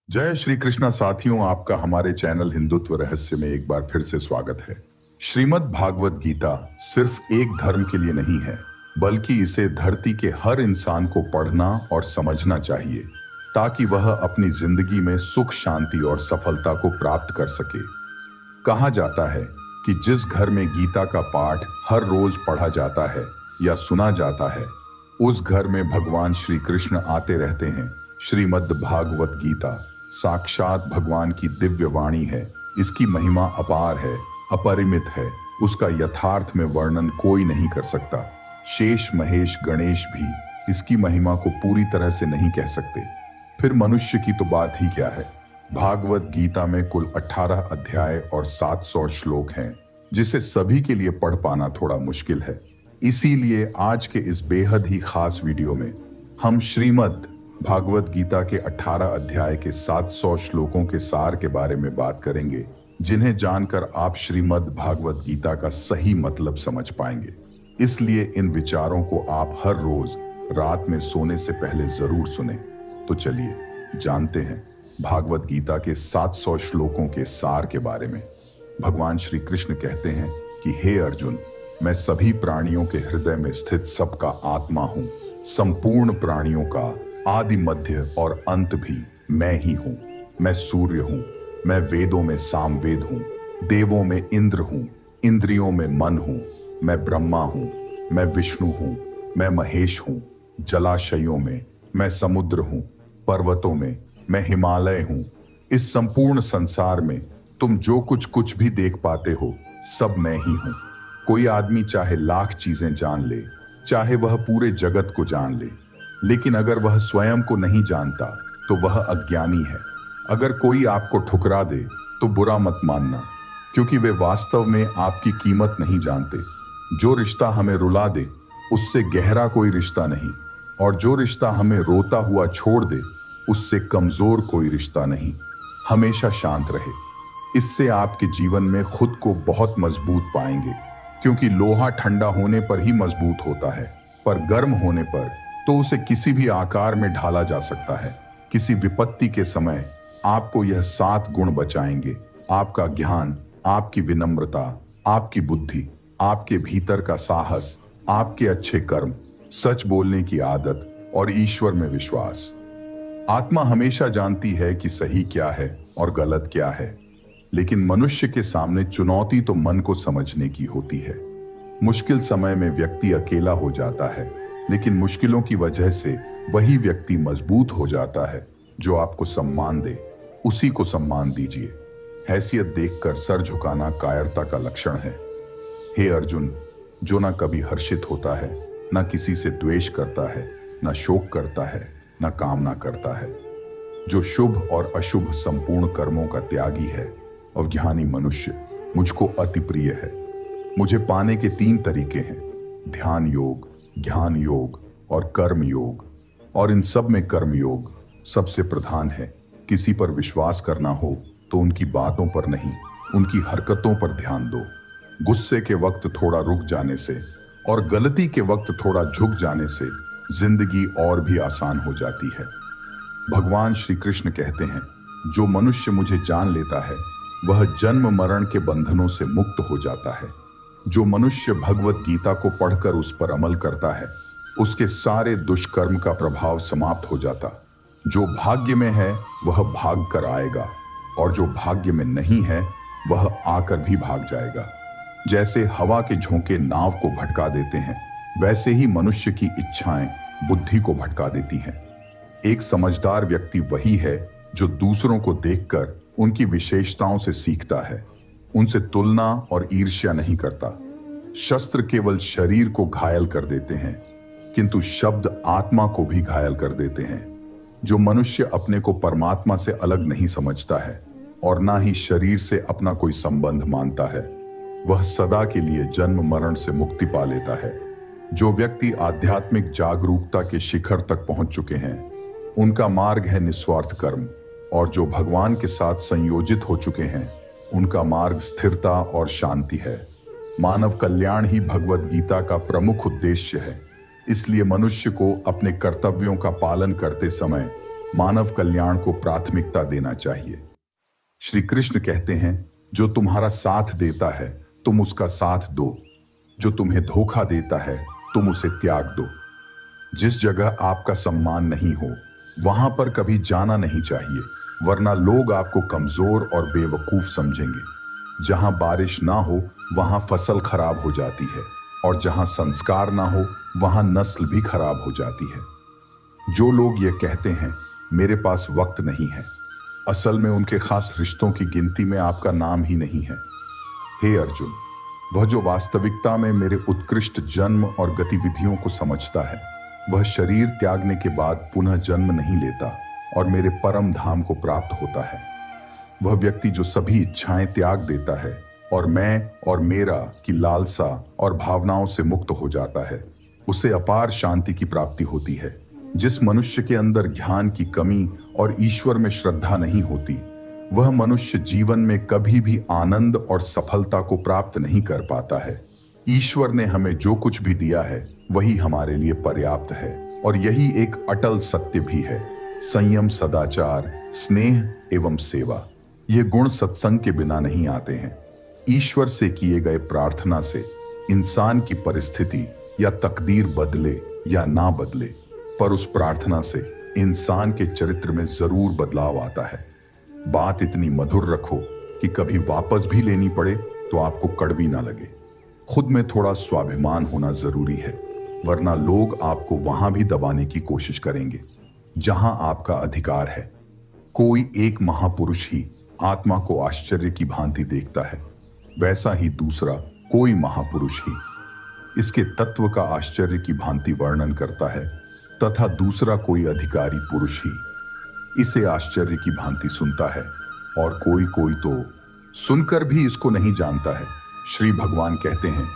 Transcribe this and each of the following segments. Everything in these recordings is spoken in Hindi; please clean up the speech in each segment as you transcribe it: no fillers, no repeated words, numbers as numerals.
जय श्री कृष्णा साथियों, आपका हमारे चैनल हिंदुत्व रहस्य में एक बार फिर से स्वागत है। श्रीमद् भागवत गीता सिर्फ एक धर्म के लिए नहीं है, बल्कि इसे धरती के हर इंसान को पढ़ना और समझना चाहिए, ताकि वह अपनी जिंदगी में सुख, शांति और सफलता को प्राप्त कर सके। कहा जाता है कि जिस घर में गीता का पाठ हर रोज पढ़ा जाता है या सुना जाता है, उस घर में भगवान श्री कृष्ण आते रहते हैं। श्रीमद् भागवत गीता साक्षात भगवान की दिव्य वाणी है। इसकी महिमा अपार है, अपरिमित है। उसका यथार्थ में वर्णन कोई नहीं कर सकता। शेष, महेश, गणेश भी इसकी महिमा को पूरी तरह से नहीं कह सकते। फिर मनुष्य की तो बात ही क्या है। भागवत गीता में कुल 18 अध्याय और 700 श्लोक हैं, जिसे सभी के लिए पढ़ पाना थोड़ा मुश्किल है। इसीलिए आज के इस बेहद ही खास वीडियो में हम श्रीमद् भागवत गीता के 18 अध्याय के 700 श्लोकों के सार के बारे में बात करेंगे, जिन्हें जानकर आप श्रीमद् भागवत गीता का सही मतलब समझ पाएंगे। इसलिए इन विचारों को आप हर रोज रात में सोने से पहले जरूर सुने। तो चलिए जानते हैं भागवत गीता के 700 श्लोकों के सार के बारे में। भगवान श्री कृष्ण कहते हैं कि हे अर्जुन, मैं सभी प्राणियों के हृदय में स्थित सबका आत्मा हूं। संपूर्ण प्राणियों का आदि, मध्य और अंत भी मैं ही हूं। मैं सूर्य हूं, मैं वेदों में सामवेद हूं, देवों में इंद्र हूं, इंद्रियों में मन हूं, मैं ब्रह्मा हूं, मैं विष्णु हूं, मैं महेश हूं। जलाशयों में मैं समुद्र हूं, पर्वतों में मैं हिमालय हूं। इस संपूर्ण संसार में तुम जो कुछ भी देख पाते हो, सब मैं ही हूं। कोई आदमी चाहे लाख चीजें जान ले, चाहे वह पूरे जगत को जान ले, लेकिन अगर वह स्वयं को नहीं जानता तो वह अज्ञानी है। अगर कोई आपको ठुकरा दे तो बुरा मत मानना, क्योंकि वे वास्तव में आपकी कीमत नहीं जानते। जो रिश्ता हमें रुला दे, उससे गहरा कोई रिश्ता नहीं, और जो रिश्ता हमें रोता हुआ छोड़ दे, उससे कमजोर कोई रिश्ता नहीं। हमेशा शांत रहे, इससे आपके जीवन में खुद को बहुत मजबूत पाएंगे, क्योंकि लोहा ठंडा होने पर ही मजबूत होता है, पर गर्म होने पर तो उसे किसी भी आकार में ढाला जा सकता है। किसी विपत्ति के समय आपको यह 7 गुण बचाएंगे: आपका ज्ञान, आपकी विनम्रता, आपकी बुद्धि, आपके भीतर का साहस, आपके अच्छे कर्म, सच बोलने की आदत और ईश्वर में विश्वास। आत्मा हमेशा जानती है कि सही क्या है और गलत क्या है, लेकिन मनुष्य के सामने चुनौती तो मन को समझने की होती है। मुश्किल समय में व्यक्ति अकेला हो जाता है, लेकिन मुश्किलों की वजह से वही व्यक्ति मजबूत हो जाता है। जो आपको सम्मान दे, उसी को सम्मान दीजिए। हैसियत देखकर सर झुकाना कायरता का लक्षण है। हे अर्जुन, जो ना कभी हर्षित होता है, ना किसी से द्वेष करता है, ना शोक करता है, ना कामना करता है, जो शुभ और अशुभ संपूर्ण कर्मों का त्यागी है और ज्ञानी मनुष्य, मुझको अति प्रिय है। मुझे पाने के 3 तरीके हैं: ध्यान योग, ज्ञान योग और कर्म योग। और इन सब में कर्म योग सबसे प्रधान है। किसी पर विश्वास करना हो तो उनकी बातों पर नहीं, उनकी हरकतों पर ध्यान दो। गुस्से के वक्त थोड़ा रुक जाने से और गलती के वक्त थोड़ा झुक जाने से जिंदगी और भी आसान हो जाती है। भगवान श्री कृष्ण कहते हैं, जो मनुष्य मुझे जान लेता है, वह जन्म मरण के बंधनों से मुक्त हो जाता है। जो मनुष्य भगवत गीता को पढ़कर उस पर अमल करता है, उसके सारे दुष्कर्म का प्रभाव समाप्त हो जाता। जो भाग्य में है वह भाग कर आएगा, और जो भाग्य में नहीं है वह आकर भी भाग जाएगा। जैसे हवा के झोंके नाव को भटका देते हैं, वैसे ही मनुष्य की इच्छाएं बुद्धि को भटका देती हैं। एक समझदार व्यक्ति वही है जो दूसरों को देखकर उनकी विशेषताओं से सीखता है, उनसे तुलना और ईर्ष्या नहीं करता। शस्त्र केवल शरीर को घायल कर देते हैं, किंतु शब्द आत्मा को भी घायल कर देते हैं। जो मनुष्य अपने को परमात्मा से अलग नहीं समझता है और ना ही शरीर से अपना कोई संबंध मानता है, वह सदा के लिए जन्म मरण से मुक्ति पा लेता है। जो व्यक्ति आध्यात्मिक जागरूकता के शिखर तक पहुंच चुके हैं, उनका मार्ग है निस्वार्थ कर्म, और जो भगवान के साथ संयोजित हो चुके हैं, उनका मार्ग स्थिरता और शांति है। मानव कल्याण ही भगवत गीता का प्रमुख उद्देश्य है। इसलिए मनुष्य को अपने कर्तव्यों का पालन करते समय मानव कल्याण को प्राथमिकता देना चाहिए। श्री कृष्ण कहते हैं, जो तुम्हारा साथ देता है तुम उसका साथ दो, जो तुम्हें धोखा देता है तुम उसे त्याग दो। जिस जगह आपका सम्मान नहीं हो वहां पर कभी जाना नहीं चाहिए, वरना लोग आपको कमजोर और बेवकूफ समझेंगे। जहां बारिश ना हो वहां फसल खराब हो जाती है, और जहां संस्कार ना हो वहां नस्ल भी खराब हो जाती है। जो लोग ये कहते हैं मेरे पास वक्त नहीं है, असल में उनके खास रिश्तों की गिनती में आपका नाम ही नहीं है। हे अर्जुन, वह जो वास्तविकता में मेरे उत्कृष्ट जन्म और गतिविधियों को समझता है, वह शरीर त्यागने के बाद पुनः जन्म नहीं लेता और मेरे परम धाम को प्राप्त होता है। वह व्यक्ति जो सभी इच्छाएं त्याग देता है और मैं और मेरा की लालसा और भावनाओं से मुक्त हो जाता है, उसे अपार शांति की प्राप्ति होती है। जिस मनुष्य के अंदर ज्ञान की कमी और ईश्वर में श्रद्धा नहीं होती, वह मनुष्य जीवन में कभी भी आनंद और सफलता को प्राप्त नहीं कर पाता है। ईश्वर ने हमें जो कुछ भी दिया है वही हमारे लिए पर्याप्त है, और यही एक अटल सत्य भी है। संयम, सदाचार, स्नेह एवं सेवा, ये गुण सत्संग के बिना नहीं आते हैं। ईश्वर से किए गए प्रार्थना से इंसान की परिस्थिति या तकदीर बदले या ना बदले, पर उस प्रार्थना से इंसान के चरित्र में जरूर बदलाव आता है। बात इतनी मधुर रखो कि कभी वापस भी लेनी पड़े तो आपको कड़वी ना लगे। खुद में थोड़ा स्वाभिमान होना जरूरी है, वरना लोग आपको वहां भी दबाने की कोशिश करेंगे जहां आपका अधिकार है। कोई एक महापुरुष ही आत्मा को आश्चर्य की भांति देखता है, वैसा ही दूसरा कोई महापुरुष ही इसके तत्व का आश्चर्य की भांति वर्णन करता है, तथा दूसरा कोई अधिकारी पुरुष ही इसे आश्चर्य की भांति सुनता है, और कोई कोई तो सुनकर भी इसको नहीं जानता है। श्री भगवान कहते हैं,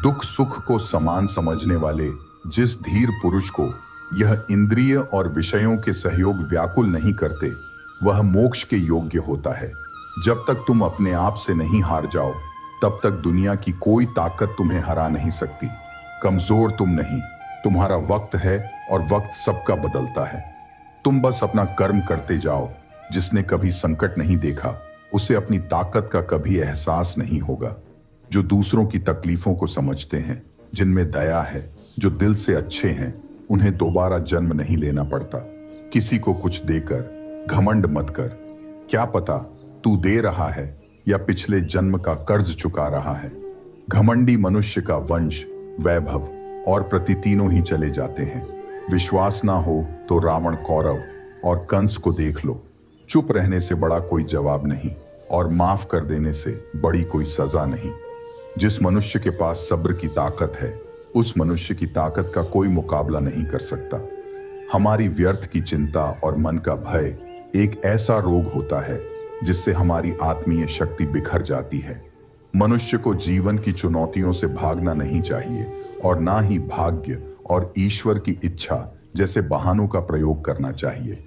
दुख सुख को समान समझने वाले जिस धीर पुरुष को यह इंद्रिय और विषयों के सहयोग व्याकुल नहीं करते, वह मोक्ष के योग्य होता है। जब तक तुम अपने आप से नहीं हार जाओ, तब तक दुनिया की कोई ताकत तुम्हें हरा नहीं सकती। कमजोर तुम नहीं, तुम्हारा वक्त है, और वक्त सबका बदलता है। तुम बस अपना कर्म करते जाओ। जिसने कभी संकट नहीं देखा, उसे अपनी ताकत का कभी एहसास नहीं होगा। जो दूसरों की तकलीफों को समझते हैं, जिनमें दया है, जो दिल से अच्छे हैं, उन्हें दोबारा जन्म नहीं लेना पड़ता। किसी को कुछ देकर घमंड मत कर। क्या पता तू दे रहा है या पिछले जन्म का कर्ज चुका रहा है। घमंडी मनुष्य का वंश, वैभव और प्रति तीनों ही चले जाते हैं। विश्वास ना हो तो रावण, कौरव और कंस को देख लो। चुप रहने से बड़ा कोई जवाब नहीं, और माफ कर देने से बड़ी कोई सजा नहीं। जिस मनुष्य के पास सब्र की ताकत है, उस मनुष्य की ताकत का कोई मुकाबला नहीं कर सकता। हमारी व्यर्थ की चिंता और मन का भय एक ऐसा रोग होता है जिससे हमारी आत्मीय शक्ति बिखर जाती है। मनुष्य को जीवन की चुनौतियों से भागना नहीं चाहिए, और ना ही भाग्य और ईश्वर की इच्छा जैसे बहानों का प्रयोग करना चाहिए।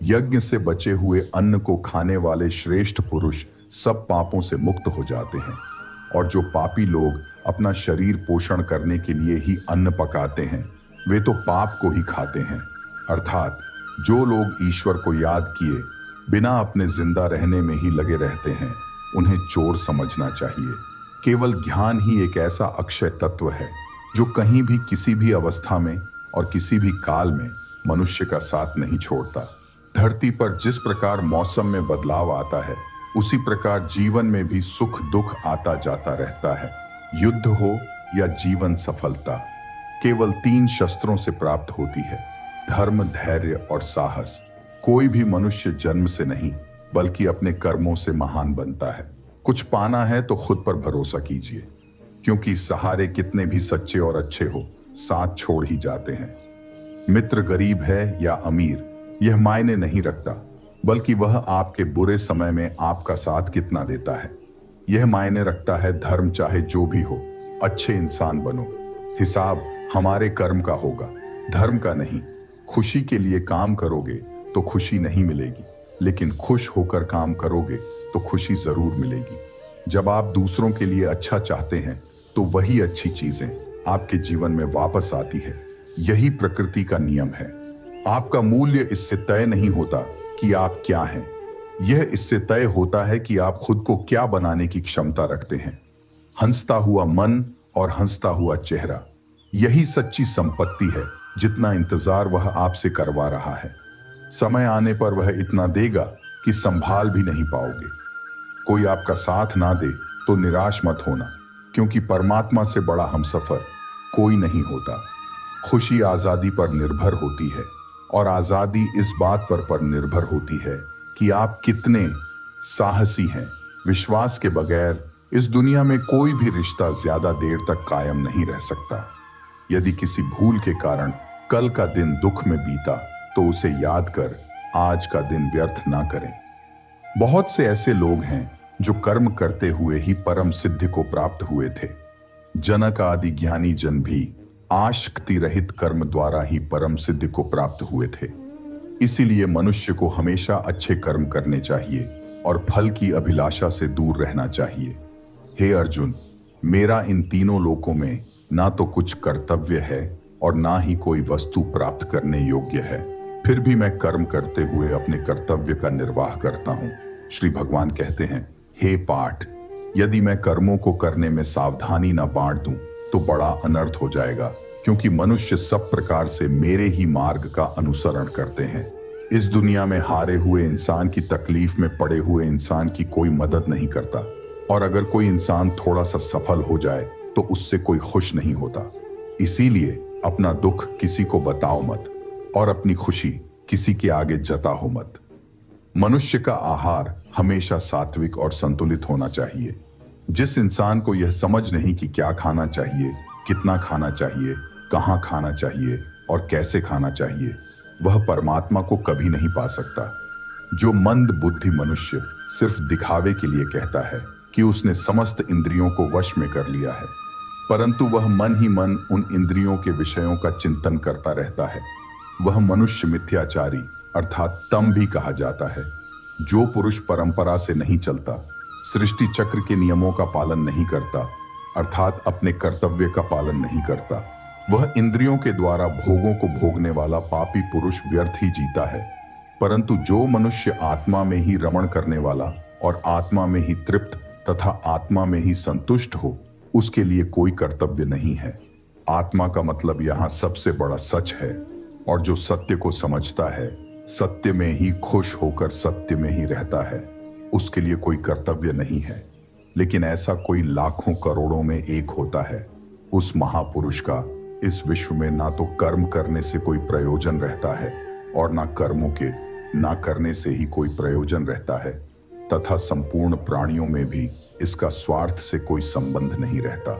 यज्ञ से बचे हुए अन्न को खाने वाले श्रेष्ठ पुरुष सब पापों से मुक्त हो जाते हैं, और जो पापी लोग अपना शरीर पोषण करने के लिए ही अन्न पकाते हैं, वे तो पाप को ही खाते हैं। अर्थात जो लोग ईश्वर को याद किए बिना अपने जिंदा रहने में ही लगे रहते हैं, उन्हें चोर समझना चाहिए। केवल ज्ञान ही एक ऐसा अक्षय तत्व है जो कहीं भी, किसी भी अवस्था में और किसी भी काल में मनुष्य का साथ नहीं छोड़ता। धरती पर जिस प्रकार मौसम में बदलाव आता है, उसी प्रकार जीवन में भी सुख दुख आता जाता रहता है। युद्ध हो या जीवन सफलता, केवल 3 शस्त्रों से प्राप्त होती है: धर्म, धैर्य और साहस। कोई भी मनुष्य जन्म से नहीं, बल्कि अपने कर्मों से महान बनता है। कुछ पाना है तो खुद पर भरोसा कीजिए, क्योंकि सहारे कितने भी सच्चे और अच्छे हो, साथ छोड़ ही जाते हैं। मित्र गरीब है या अमीर, यह मायने नहीं रखता, बल्कि वह आपके बुरे समय में आपका साथ कितना देता है। यह मायने रखता है धर्म चाहे जो भी हो, अच्छे इंसान बनो। हिसाब हमारे कर्म का होगा, धर्म का नहीं। खुशी के लिए काम करोगे तो खुशी नहीं मिलेगी, लेकिन खुश होकर काम करोगे तो खुशी जरूर मिलेगी। जब आप दूसरों के लिए अच्छा चाहते हैं तो वही अच्छी चीजें आपके जीवन में वापस आती है। यही प्रकृति का नियम है। आपका मूल्य इससे तय नहीं होता कि आप क्या हैं, यह इससे तय होता है कि आप खुद को क्या बनाने की क्षमता रखते हैं। हंसता हुआ मन और हंसता हुआ चेहरा, यही सच्ची संपत्ति है। जितना इंतजार वह आपसे करवा रहा है, समय आने पर वह इतना देगा कि संभाल भी नहीं पाओगे। कोई आपका साथ ना दे तो निराश मत होना, क्योंकि परमात्मा से बड़ा हमसफर कोई नहीं होता। खुशी आजादी पर निर्भर होती है, और आजादी इस बात पर निर्भर होती है कि आप कितने साहसी हैं। विश्वास के बगैर इस दुनिया में कोई भी रिश्ता ज्यादा देर तक कायम नहीं रह सकता। यदि किसी भूल के कारण कल का दिन दुख में बीता, तो उसे याद कर आज का दिन व्यर्थ ना करें। बहुत से ऐसे लोग हैं जो कर्म करते हुए ही परम सिद्धि को प्राप्त हुए थे। जनक आदि ज्ञानी जन भी आशक्ति रहित कर्म द्वारा ही परम सिद्धि को प्राप्त हुए थे। इसीलिए मनुष्य को हमेशा अच्छे कर्म करने चाहिए और फल की अभिलाषा से दूर रहना चाहिए। हे अर्जुन, मेरा इन तीनों लोकों में ना तो कुछ कर्तव्य है और ना ही कोई वस्तु प्राप्त करने योग्य है, फिर भी मैं कर्म करते हुए अपने कर्तव्य का निर्वाह करता हूं। श्री भगवान कहते हैं, हे पाठ, यदि मैं कर्मों को करने में सावधानी न बांट दूं तो बड़ा अनर्थ हो जाएगा, क्योंकि मनुष्य सब प्रकार से मेरे ही मार्ग का अनुसरण करते हैं। इस दुनिया में हारे हुए इंसान की तकलीफ में पड़े हुए इंसान की कोई मदद नहीं करता, और अगर कोई इंसान थोड़ा सा सफल हो जाए तो उससे कोई खुश नहीं होता। इसीलिए अपना दुख किसी को बताओ मत और अपनी खुशी किसी के आगे जताओ मत। मनुष्य का आहार हमेशा सात्विक और संतुलित होना चाहिए। जिस इंसान को यह समझ नहीं कि क्या खाना चाहिए, कितना खाना चाहिए, कहाँ खाना चाहिए और कैसे खाना चाहिए, वह परमात्मा को कभी नहीं पा सकता। जो मंद बुद्धि मनुष्य सिर्फ दिखावे के लिए कहता है कि उसने समस्त इंद्रियों को वश में कर लिया है, परंतु वह मन ही मन उन इंद्रियों के विषयों का चिंतन करता रहता है, वह मनुष्य मिथ्याचारी अर्थात तम भी कहा जाता है। जो पुरुष परंपरा से नहीं चलता, सृष्टि चक्र के नियमों का पालन नहीं करता, अर्थात अपने कर्तव्य का पालन नहीं करता, वह इंद्रियों के द्वारा भोगों को भोगने वाला पापी पुरुष व्यर्थ ही जीता है। परंतु जो मनुष्य आत्मा में ही रमण करने वाला और आत्मा में ही तृप्त तथा आत्मा में ही संतुष्ट हो, उसके लिए कोई कर्तव्य नहीं है। आत्मा का मतलब यहाँ सबसे बड़ा सच है, और जो सत्य को समझता है, सत्य में ही खुश होकर सत्य में ही रहता है, उसके लिए कोई कर्तव्य नहीं है। लेकिन ऐसा कोई लाखों करोड़ों में एक होता है। उस महापुरुष का इस विश्व में ना तो कर्म करने से कोई प्रयोजन रहता है और ना कर्मों के ना करने से ही कोई प्रयोजन रहता है, तथा संपूर्ण प्राणियों में भी इसका स्वार्थ से कोई संबंध नहीं रहता।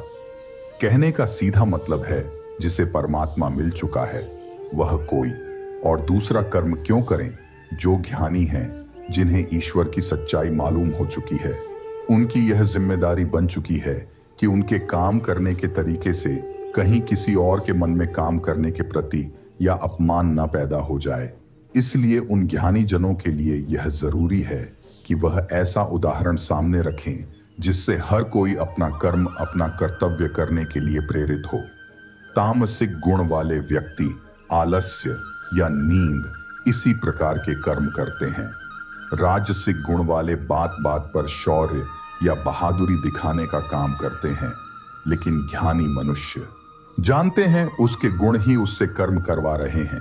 कहने का सीधा मतलब है, जिसे परमात्मा मिल चुका है वह कोई और दूसरा कर्म क्यों करें। जो ज्ञानी हैं, जिन्हें ईश्वर की सच्चाई मालूम हो चुकी है, उनकी यह जिम्मेदारी बन चुकी है कि उनके काम करने के तरीके से कहीं किसी और के मन में काम करने के प्रति या अपमान न पैदा हो जाए। इसलिए उन ज्ञानी जनों के लिए यह जरूरी है कि वह ऐसा उदाहरण सामने रखें जिससे हर कोई अपना कर्म, अपना कर्तव्य करने के लिए प्रेरित हो। तामसिक गुण वाले व्यक्ति आलस्य या नींद इसी प्रकार के कर्म करते हैं। राजसिक गुण वाले बात बात पर शौर्य या बहादुरी दिखाने का काम करते हैं। लेकिन ज्ञानी मनुष्य जानते हैं उसके गुण ही उससे कर्म करवा रहे हैं,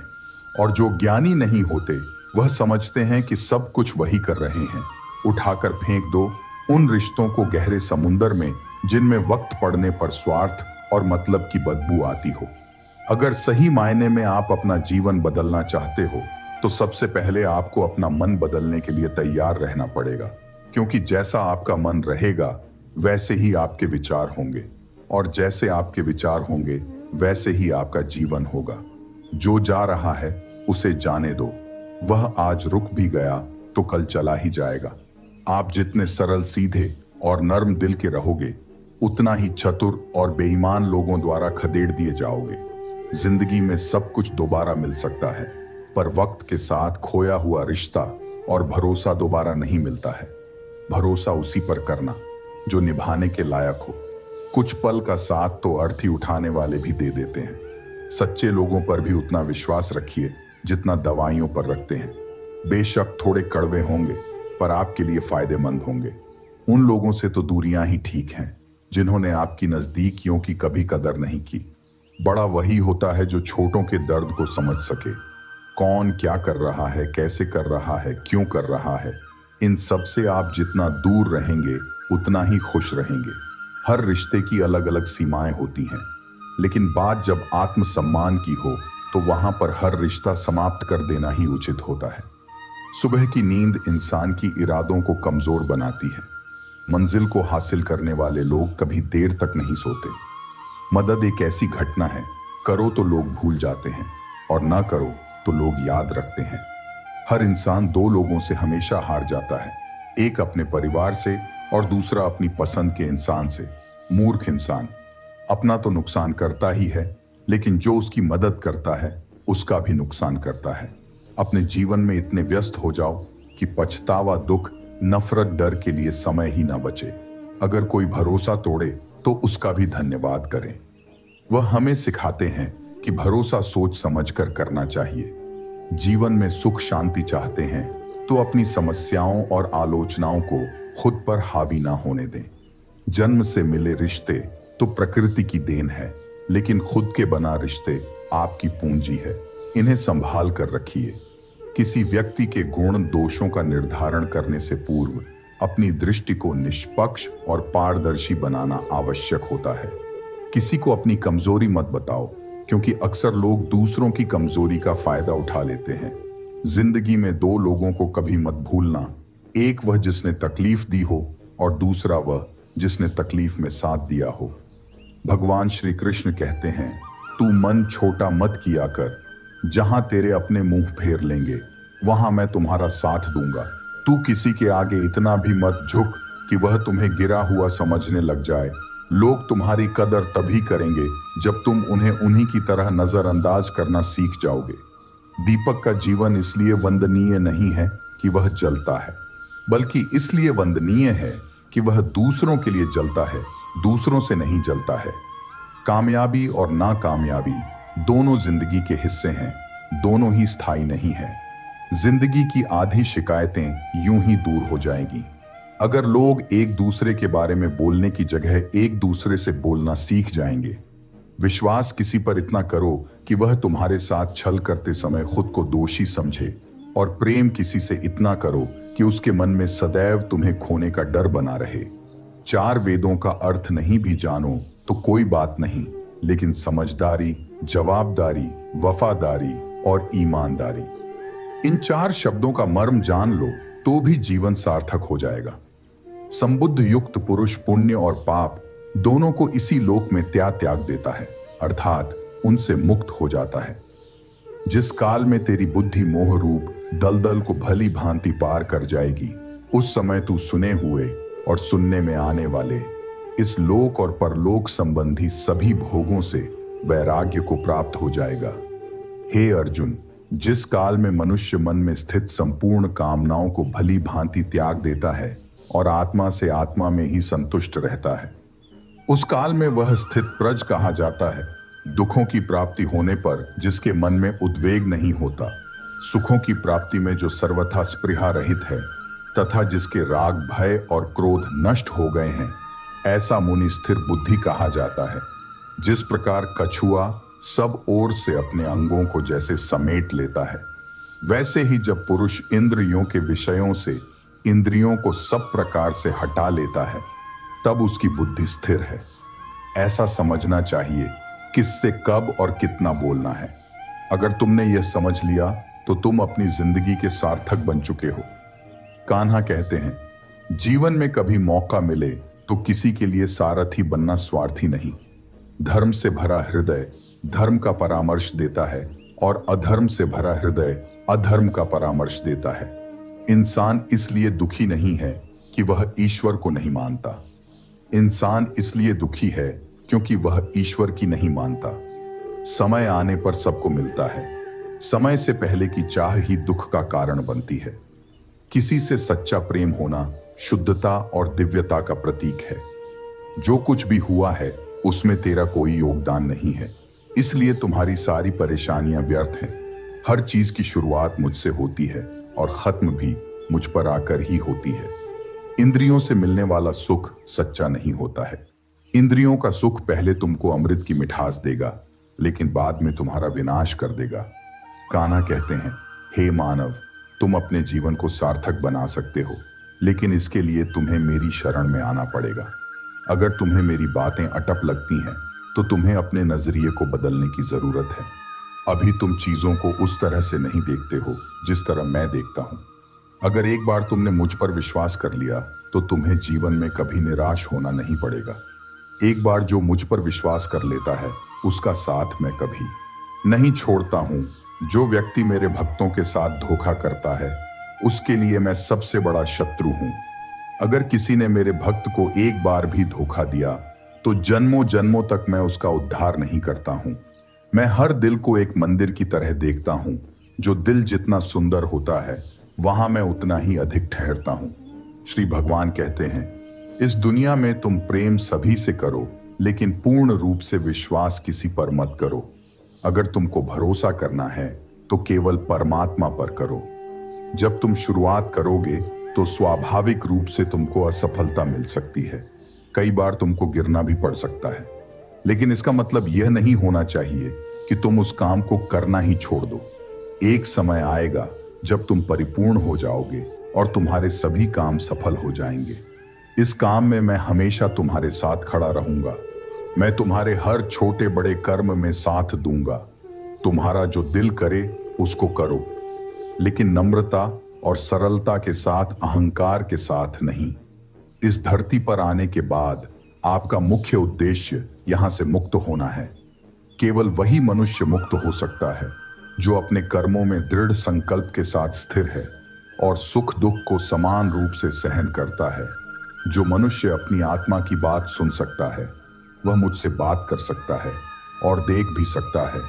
और जो ज्ञानी नहीं होते वह समझते हैं कि सब कुछ वही कर रहे हैं। उठाकर फेंक दो उन रिश्तों को गहरे समुंदर में जिनमें वक्त पड़ने पर स्वार्थ और मतलब की बदबू आती हो। अगर सही मायने में आप अपना जीवन बदलना चाहते हो तो सबसे पहले आपको अपना मन बदलने के लिए तैयार रहना पड़ेगा, क्योंकि जैसा आपका मन रहेगा वैसे ही आपके विचार होंगे, और जैसे आपके विचार होंगे वैसे ही आपका जीवन होगा। जो जा रहा है उसे जाने दो, वह आज रुक भी गया तो कल चला ही जाएगा। आप जितने सरल, सीधे और नर्म दिल के रहोगे, उतना ही चतुर और बेईमान लोगों द्वारा खदेड़ दिए जाओगे। जिंदगी में सब कुछ दोबारा मिल सकता है, पर वक्त के साथ खोया हुआ रिश्ता और भरोसा दोबारा नहीं मिलता है। भरोसा उसी पर करना जो निभाने के लायक हो। कुछ पल का साथ तो अर्थी उठाने वाले भी दे देते हैं। सच्चे लोगों पर भी उतना विश्वास रखिए जितना दवाइयों पर रखते हैं। बेशक थोड़े कड़वे होंगे, पर आपके लिए फायदेमंद होंगे। उन लोगों से तो दूरियां ही ठीक हैं जिन्होंने आपकी नजदीकियों की कभी कदर नहीं की। बड़ा वही होता है जो छोटों के दर्द को समझ सके। कौन क्या कर रहा है, कैसे कर रहा है, क्यों कर रहा है, इन सब से आप जितना दूर रहेंगे उतना ही खुश रहेंगे। हर रिश्ते की अलग अलग सीमाएं होती हैं, लेकिन बात जब आत्मसम्मान की हो तो वहां पर हर रिश्ता समाप्त कर देना ही उचित होता है। सुबह की नींद इंसान की इरादों को कमजोर बनाती है। मंजिल को हासिल करने वाले लोग कभी देर तक नहीं सोते। मदद एक ऐसी घटना है, करो तो लोग भूल जाते हैं और ना करो तो लोग याद रखते हैं। हर इंसान दो लोगों से हमेशा हार जाता है, एक अपने परिवार से और दूसरा अपनी पसंद के इंसान से। मूर्ख इंसान अपना तो नुकसान करता ही है, लेकिन जो उसकी मदद करता है उसका भी नुकसान करता है। अपने जीवन में इतने व्यस्त हो जाओ कि पछतावा, दुख, नफरत, डर के लिए समय ही ना बचे। अगर कोई भरोसा तोड़े तो उसका भी धन्यवाद करें। वह हमें सिखाते हैं कि भरोसा सोच समझकर करना चाहिए। जीवन में सुख शांति चाहते हैं तो अपनी समस्याओं और आलोचनाओं को खुद पर हावी ना होने दें। जन्म से मिले रिश्ते तो प्रकृति की देन है, लेकिन खुद के बना रिश्ते आपकी पूंजी है। इन्हें संभाल कर रखिए। किसी व्यक्ति के गुण दोषों का निर्धारण करने से पूर्व अपनी दृष्टि को निष्पक्ष और पारदर्शी बनाना आवश्यक होता है। किसी को अपनी कमजोरी मत बताओ, क्योंकि अक्सर लोग दूसरों की कमजोरी का फायदा उठा लेते हैं। जिंदगी में दो लोगों को कभी मत भूलना, एक वह जिसने तकलीफ दी हो और दूसरा वह जिसने तकलीफ में साथ दिया हो। भगवान श्री कृष्ण कहते हैं, तू मन छोटा मत किया कर, जहां तेरे अपने मुंह फेर लेंगे वहां मैं तुम्हारा साथ दूंगा। तू किसी के आगे इतना भी मत झुक कि वह तुम्हें गिरा हुआ समझने लग जाए। लोग तुम्हारी कदर तभी करेंगे जब तुम उन्हें उन्हीं की तरह नजरअंदाज करना सीख जाओगे। दीपक का जीवन इसलिए वंदनीय नहीं है कि वह जलता है, बल्कि इसलिए वंदनीय है कि वह दूसरों के लिए जलता है, दूसरों से नहीं जलता है। कामयाबी और नाकामयाबी दोनों जिंदगी के हिस्से हैं, दोनों ही स्थायी नहीं है। जिंदगी की आधी शिकायतें यूं ही दूर हो जाएंगी अगर लोग एक दूसरे के बारे में बोलने की जगह एक दूसरे से बोलना सीख जाएंगे। विश्वास किसी पर इतना करो कि वह तुम्हारे साथ छल करते समय खुद को दोषी समझे, और प्रेम किसी से इतना करो कि उसके मन में सदैव तुम्हें खोने का डर बना रहे। चार वेदों का अर्थ नहीं भी जानो तो कोई बात नहीं, लेकिन समझदारी, जवाबदारी, वफादारी और ईमानदारी, इन चार शब्दों का मर्म जान लो तो भी जीवन सार्थक हो जाएगा। संबुद्ध युक्त पुरुष पुण्य और पाप दोनों को इसी लोक में त्याग देता है, अर्थात उनसे मुक्त हो जाता है। जिस काल में तेरी बुद्धि मोह रूप दलदल को भली भांति पार कर जाएगी, उस समय तू सुने हुए और सुनने में आने वाले इस लोक और परलोक संबंधी सभी भोगों से वैराग्य को प्राप्त हो जाएगा। हे अर्जुन, जिस काल में मनुष्य मन में स्थित संपूर्ण कामनाओं को भली भांति त्याग देता है और आत्मा से आत्मा में ही संतुष्ट रहता है, उस काल में वह स्थित प्रज कहा जाता है। दुखों की प्राप्ति होने पर जिसके मन में उद्वेग नहीं होता, सुखों की प्राप्ति में जो सर्वथा स्पृहा रहित है, तथा जिसके राग, भय और क्रोध नष्ट हो गए हैं, ऐसा मुनि स्थिर बुद्धि कहा जाता है। जिस प्रकार कछुआ सब ओर से अपने अंगों को जैसे समेट लेता है, वैसे ही जब पुरुष इंद्रियों के विषयों से इंद्रियों को सब प्रकार से हटा लेता है, तब उसकी बुद्धि स्थिर है। ऐसा समझना चाहिए किससे कब और कितना बोलना है। अगर तुमने यह समझ लिया तो तुम अपनी जिंदगी के सार्थक बन चुके हो। कान्हा कहते हैं, जीवन में कभी मौका मिले तो किसी के लिए सारथी बनना स्वार्थी नहीं। धर्म से भरा हृदय धर्म का परामर्श देता है और अधर्म से भरा हृदय अधर्म का परामर्श देता है। इंसान इसलिए दुखी नहीं है कि वह ईश्वर को नहीं मानता। इंसान इसलिए दुखी है क्योंकि वह ईश्वर की नहीं मानता। समय आने पर सबको मिलता है। समय से पहले की चाह ही दुख का कारण बनती है। किसी से सच्चा प्रेम होना शुद्धता और दिव्यता का प्रतीक है। जो कुछ भी हुआ है उसमें तेरा कोई योगदान नहीं है, इसलिए तुम्हारी सारी परेशानियां व्यर्थ हैं। हर चीज की शुरुआत मुझसे होती है और खत्म भी मुझ पर आकर ही होती है। इंद्रियों से मिलने वाला सुख सच्चा नहीं होता है। इंद्रियों का सुख पहले तुमको अमृत की मिठास देगा, लेकिन बाद में तुम्हारा विनाश कर देगा। कान्हा कहते हैं, हे मानव, तुम अपने जीवन को सार्थक बना सकते हो, लेकिन इसके लिए तुम्हें मेरी शरण में आना पड़ेगा। अगर तुम्हें मेरी बातें अटप लगती हैं तो तुम्हें अपने नजरिए को बदलने की जरूरत है। अभी तुम चीजों को उस तरह से नहीं देखते हो जिस तरह मैं देखता हूं। अगर एक बार तुमने मुझ पर विश्वास कर लिया तो तुम्हें जीवन में कभी निराश होना नहीं पड़ेगा। एक बार जो मुझ पर विश्वास कर लेता है उसका साथ मैं कभी नहीं छोड़ता हूं। जो व्यक्ति मेरे भक्तों के साथ धोखा करता है उसके लिए मैं सबसे बड़ा शत्रु हूं। अगर किसी ने मेरे भक्त को एक बार भी धोखा दिया तो जन्मों जन्मों तक मैं उसका उद्धार नहीं करता हूं। मैं हर दिल को एक मंदिर की तरह देखता हूं। जो दिल जितना सुंदर होता है वहां मैं उतना ही अधिक ठहरता हूं। श्री भगवान कहते हैं, इस दुनिया में तुम प्रेम सभी से करो, लेकिन पूर्ण रूप से विश्वास किसी पर मत करो। अगर तुमको भरोसा करना है तो केवल परमात्मा पर करो। जब तुम शुरुआत करोगे तो स्वाभाविक रूप से तुमको असफलता मिल सकती है। कई बार तुमको गिरना भी पड़ सकता है, लेकिन इसका मतलब यह नहीं होना चाहिए कि तुम उस काम को करना ही छोड़ दो। एक समय आएगा जब तुम परिपूर्ण हो जाओगे और तुम्हारे सभी काम सफल हो जाएंगे। इस काम में मैं हमेशा तुम्हारे साथ खड़ा रहूंगा। मैं तुम्हारे हर छोटे बड़े कर्म में साथ दूंगा। तुम्हारा जो दिल करे उसको करो, लेकिन नम्रता और सरलता के साथ, अहंकार के साथ नहीं। इस धरती पर आने के बाद आपका मुख्य उद्देश्य यहां से मुक्त होना है। केवल वही मनुष्य मुक्त हो सकता है जो अपने कर्मों में दृढ़ संकल्प के साथ स्थिर है और सुख दुख को समान रूप से सहन करता है। जो मनुष्य अपनी आत्मा की बात सुन सकता है वह मुझसे बात कर सकता है और देख भी सकता है।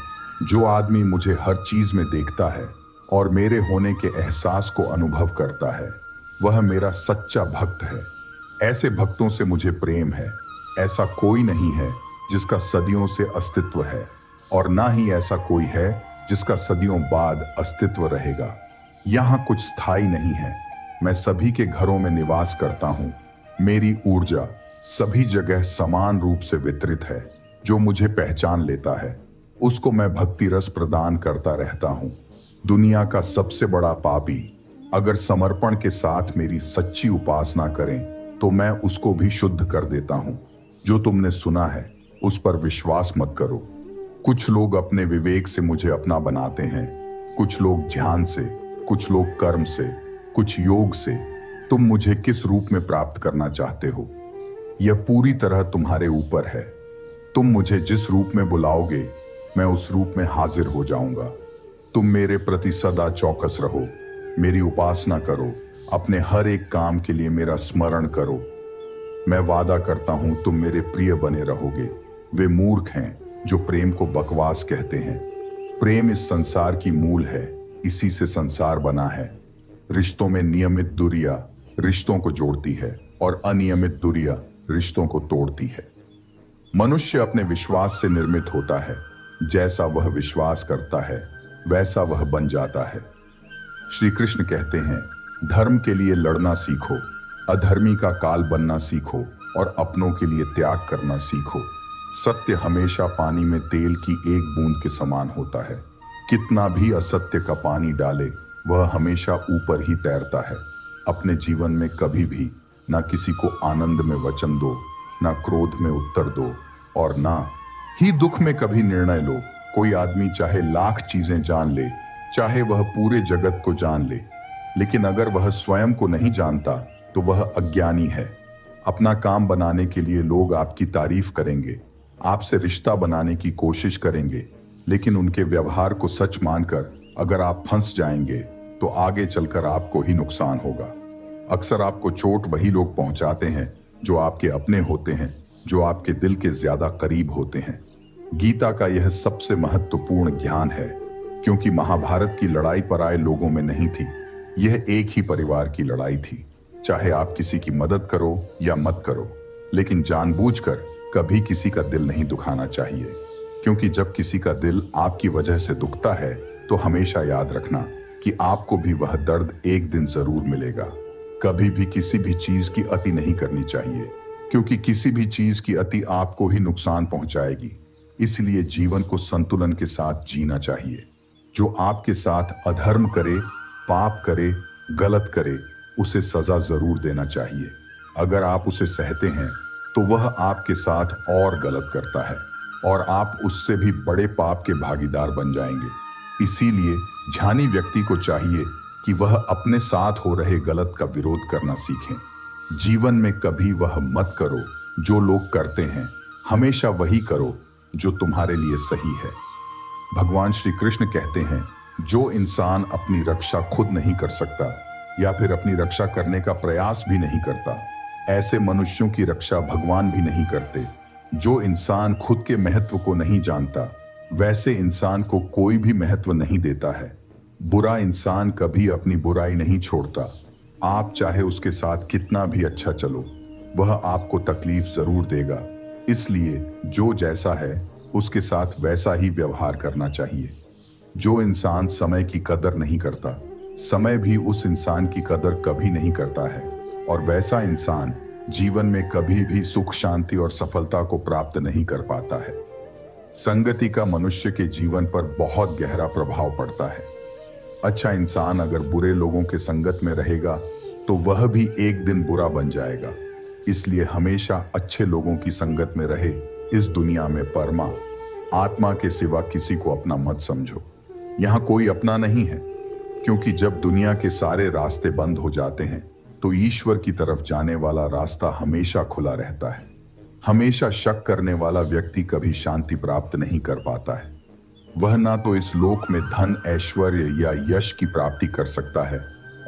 जो आदमी मुझे हर चीज में देखता है और मेरे होने के एहसास को अनुभव करता है वह मेरा सच्चा भक्त है। ऐसे भक्तों से मुझे प्रेम है। ऐसा कोई नहीं है जिसका सदियों से अस्तित्व है, और ना ही ऐसा कोई है जिसका सदियों बाद अस्तित्व रहेगा। यहाँ कुछ स्थायी नहीं है। मैं सभी के घरों में निवास करता हूँ। मेरी ऊर्जा सभी जगह समान रूप से वितरित है। जो मुझे पहचान लेता है उसको मैं भक्ति रस प्रदान करता रहता हूँ। दुनिया का सबसे बड़ा पापी अगर समर्पण के साथ मेरी सच्ची उपासना करें तो मैं उसको भी शुद्ध कर देता हूं। जो तुमने सुना है उस पर विश्वास मत करो। कुछ लोग अपने विवेक से मुझे अपना बनाते हैं, कुछ लोग ध्यान से, कुछ लोग कर्म से, कुछ योग से। तुम मुझे किस रूप में प्राप्त करना चाहते हो यह पूरी तरह तुम्हारे ऊपर है। तुम मुझे जिस रूप में बुलाओगे मैं उस रूप में हाजिर हो जाऊंगा। तुम मेरे प्रति सदा चौकस रहो, मेरी उपासना करो, अपने हर एक काम के लिए मेरा स्मरण करो। मैं वादा करता हूं तुम मेरे प्रिय बने रहोगे। वे मूर्ख हैं जो प्रेम को बकवास कहते हैं। प्रेम इस संसार की मूल है, इसी से संसार बना है। रिश्तों में नियमित दूरियां रिश्तों को जोड़ती है और अनियमित दूरियां रिश्तों को तोड़ती है। मनुष्य अपने विश्वास से निर्मित होता है। जैसा वह विश्वास करता है वैसा वह बन जाता है। श्री कृष्ण कहते हैं, धर्म के लिए लड़ना सीखो, अधर्मी का काल बनना सीखो और अपनों के लिए त्याग करना सीखो। सत्य हमेशा पानी में तेल की एक बूंद के समान होता है। कितना भी असत्य का पानी डाले वह हमेशा ऊपर ही तैरता है। अपने जीवन में कभी भी ना किसी को आनंद में वचन दो, ना क्रोध में उत्तर दो और ना ही दुख में कभी निर्णय लो। कोई आदमी चाहे लाख चीजें जान ले, चाहे वह पूरे जगत को जान ले, लेकिन अगर वह स्वयं को नहीं जानता तो वह अज्ञानी है। अपना काम बनाने के लिए लोग आपकी तारीफ करेंगे, आपसे रिश्ता बनाने की कोशिश करेंगे, लेकिन उनके व्यवहार को सच मानकर अगर आप फंस जाएंगे तो आगे चलकर आपको ही नुकसान होगा। अक्सर आपको चोट वही लोग पहुंचाते हैं जो आपके अपने होते हैं, जो आपके दिल के ज्यादा करीब होते हैं। गीता का यह सबसे महत्वपूर्ण ज्ञान है, क्योंकि महाभारत की लड़ाई पर आए लोगों में नहीं थी। यह एक ही परिवार की लड़ाई थी। चाहे आप किसी की मदद करो या मत करो, लेकिन जानबूझकर कभी किसी का दिल नहीं दुखाना चाहिए, क्योंकि जब किसी का दिल आपकी वजह से दुखता है तो हमेशा याद रखना कि आपको भी वह दर्द एक दिन जरूर मिलेगा। कभी भी किसी भी चीज की अति नहीं करनी चाहिए, क्योंकि किसी भी चीज की अति आपको ही नुकसान पहुंचाएगी। इसलिए जीवन को संतुलन के साथ जीना चाहिए। जो आपके साथ अधर्म करे, पाप करे, गलत करे, उसे सजा जरूर देना चाहिए। अगर आप उसे सहते हैं तो वह आपके साथ और गलत करता है और आप उससे भी बड़े पाप के भागीदार बन जाएंगे। इसीलिए ज्ञानी व्यक्ति को चाहिए कि वह अपने साथ हो रहे गलत का विरोध करना सीखें। जीवन में कभी वह मत करो जो लोग करते हैं, हमेशा वही करो जो तुम्हारे लिए सही है। भगवान श्री कृष्ण कहते हैं, जो इंसान अपनी रक्षा खुद नहीं कर सकता या फिर अपनी रक्षा करने का प्रयास भी नहीं करता, ऐसे मनुष्यों की रक्षा भगवान भी नहीं करते। जो इंसान खुद के महत्व को नहीं जानता, वैसे इंसान को कोई भी महत्व नहीं देता है। बुरा इंसान कभी अपनी बुराई नहीं छोड़ता। आप चाहे उसके साथ कितना भी अच्छा चलो, वह आपको तकलीफ जरूर देगा। इसलिए जो जैसा है उसके साथ वैसा ही व्यवहार करना चाहिए। जो इंसान समय की कदर नहीं करता, समय भी उस इंसान की कदर कभी नहीं करता है, और वैसा इंसान जीवन में कभी भी सुख, शांति और सफलता को प्राप्त नहीं कर पाता है। संगति का मनुष्य के जीवन पर बहुत गहरा प्रभाव पड़ता है। अच्छा इंसान अगर बुरे लोगों के संगत में रहेगा तो वह भी एक दिन बुरा बन जाएगा। इसलिए हमेशा अच्छे लोगों की संगत में रहे। इस दुनिया में परमा आत्मा के सिवा किसी को अपना मत समझो। यहाँ कोई अपना नहीं है, क्योंकि जब दुनिया के सारे रास्ते बंद हो जाते हैं तो ईश्वर की तरफ जाने वाला रास्ता हमेशा खुला रहता है। हमेशा शक करने वाला व्यक्ति कभी शांति प्राप्त नहीं कर पाता है। वह ना तो इस लोक में धन, ऐश्वर्य या यश की प्राप्ति कर सकता है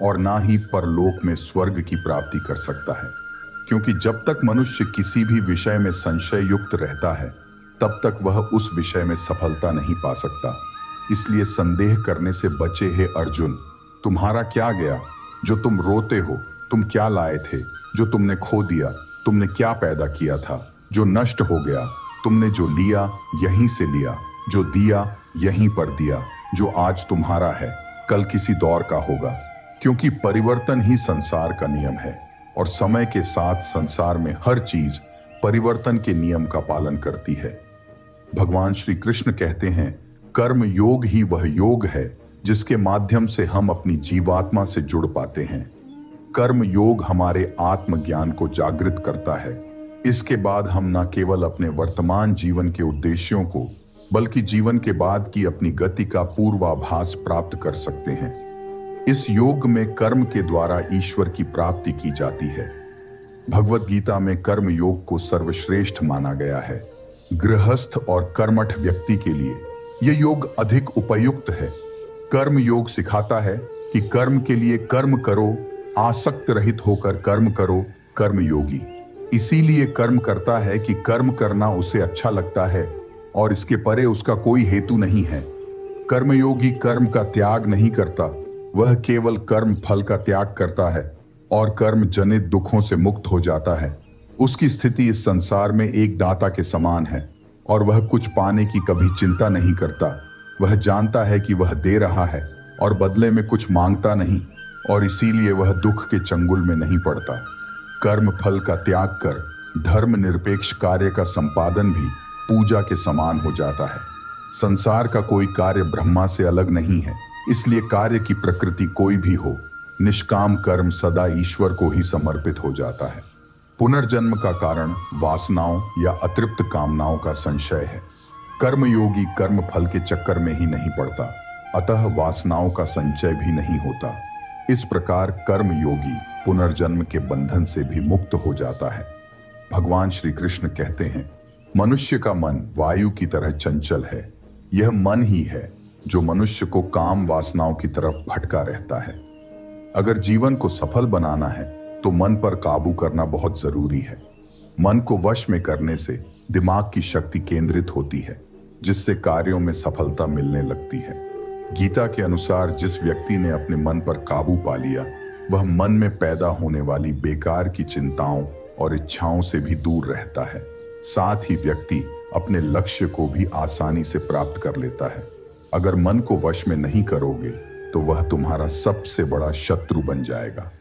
और ना ही परलोक में स्वर्ग की प्राप्ति कर सकता है, क्योंकि जब तक मनुष्य किसी भी विषय में संशय युक्त रहता है तब तक वह उस विषय में सफलता नहीं पा सकता। इसलिए संदेह करने से बचे हे अर्जुन। तुम्हारा क्या गया जो तुम रोते हो? तुम क्या लाए थे जो तुमने खो दिया? तुमने क्या पैदा किया था जो नष्ट हो गया? तुमने जो लिया यहीं से लिया, जो दिया यहीं पर दिया। जो आज तुम्हारा है कल किसी दौर का होगा, क्योंकि परिवर्तन ही संसार का नियम है और समय के साथ संसार में हर चीज परिवर्तन के नियम का पालन करती है। भगवान श्री कृष्ण कहते हैं, कर्म योग ही वह योग है जिसके माध्यम से हम अपनी जीवात्मा से जुड़ पाते हैं। कर्म योग हमारे आत्मज्ञान को जागृत करता है। इसके बाद हम न केवल अपने वर्तमान जीवन के उद्देश्यों को, बल्कि जीवन के बाद की अपनी गति का पूर्वाभास प्राप्त कर सकते हैं। इस योग में कर्म के द्वारा ईश्वर की प्राप्ति की जाती है। भगवत गीता में कर्म योग को सर्वश्रेष्ठ माना गया है। गृहस्थ और कर्मठ व्यक्ति के लिए यह योग अधिक उपयुक्त है। कर्म योग सिखाता है कि कर्म के लिए कर्म करो, आसक्त रहित होकर कर्म करो। कर्म योगी इसीलिए कर्म करता है कि कर्म करना उसे अच्छा लगता है और इसके परे उसका कोई हेतु नहीं है। कर्मयोगी कर्म का त्याग नहीं करता, वह केवल कर्म फल का त्याग करता है और कर्म जनित दुखों से मुक्त हो जाता है। उसकी स्थिति इस संसार में एक दाता के समान है और वह कुछ पाने की कभी चिंता नहीं करता। वह जानता है कि वह दे रहा है और बदले में कुछ मांगता नहीं, और इसीलिए वह दुख के चंगुल में नहीं पड़ता। कर्म फल का त्याग कर धर्म निरपेक्ष कार्य का संपादन भी पूजा के समान हो जाता है। संसार का कोई कार्य ब्रह्मा से अलग नहीं है, इसलिए कार्य की प्रकृति कोई भी हो, निष्काम कर्म सदा ईश्वर को ही समर्पित हो जाता है। पुनर्जन्म का कारण वासनाओं या अतृप्त कामनाओं का संशय है। कर्मयोगी कर्म फल के चक्कर में ही नहीं पड़ता, अतः वासनाओं का संचय भी नहीं होता। इस प्रकार कर्मयोगी पुनर्जन्म के बंधन से भी मुक्त हो जाता है। भगवान श्री कृष्ण कहते हैं, मनुष्य का मन वायु की तरह चंचल है। यह मन ही है जो मनुष्य को काम वासनाओं की तरफ भटका रहता है। अगर जीवन को सफल बनाना है तो मन पर काबू करना बहुत जरूरी है। मन को वश में करने से दिमाग की शक्ति केंद्रित होती है, जिससे कार्यों में सफलता मिलने लगती है। गीता के अनुसार जिस व्यक्ति ने अपने मन पर काबू पा लिया, वह मन में पैदा होने वाली बेकार की चिंताओं और इच्छाओं से भी दूर रहता है। साथ ही व्यक्ति अपने लक्ष्य को भी आसानी से प्राप्त कर लेता है। अगर मन को वश में नहीं करोगे तो वह तुम्हारा सबसे बड़ा शत्रु बन जाएगा।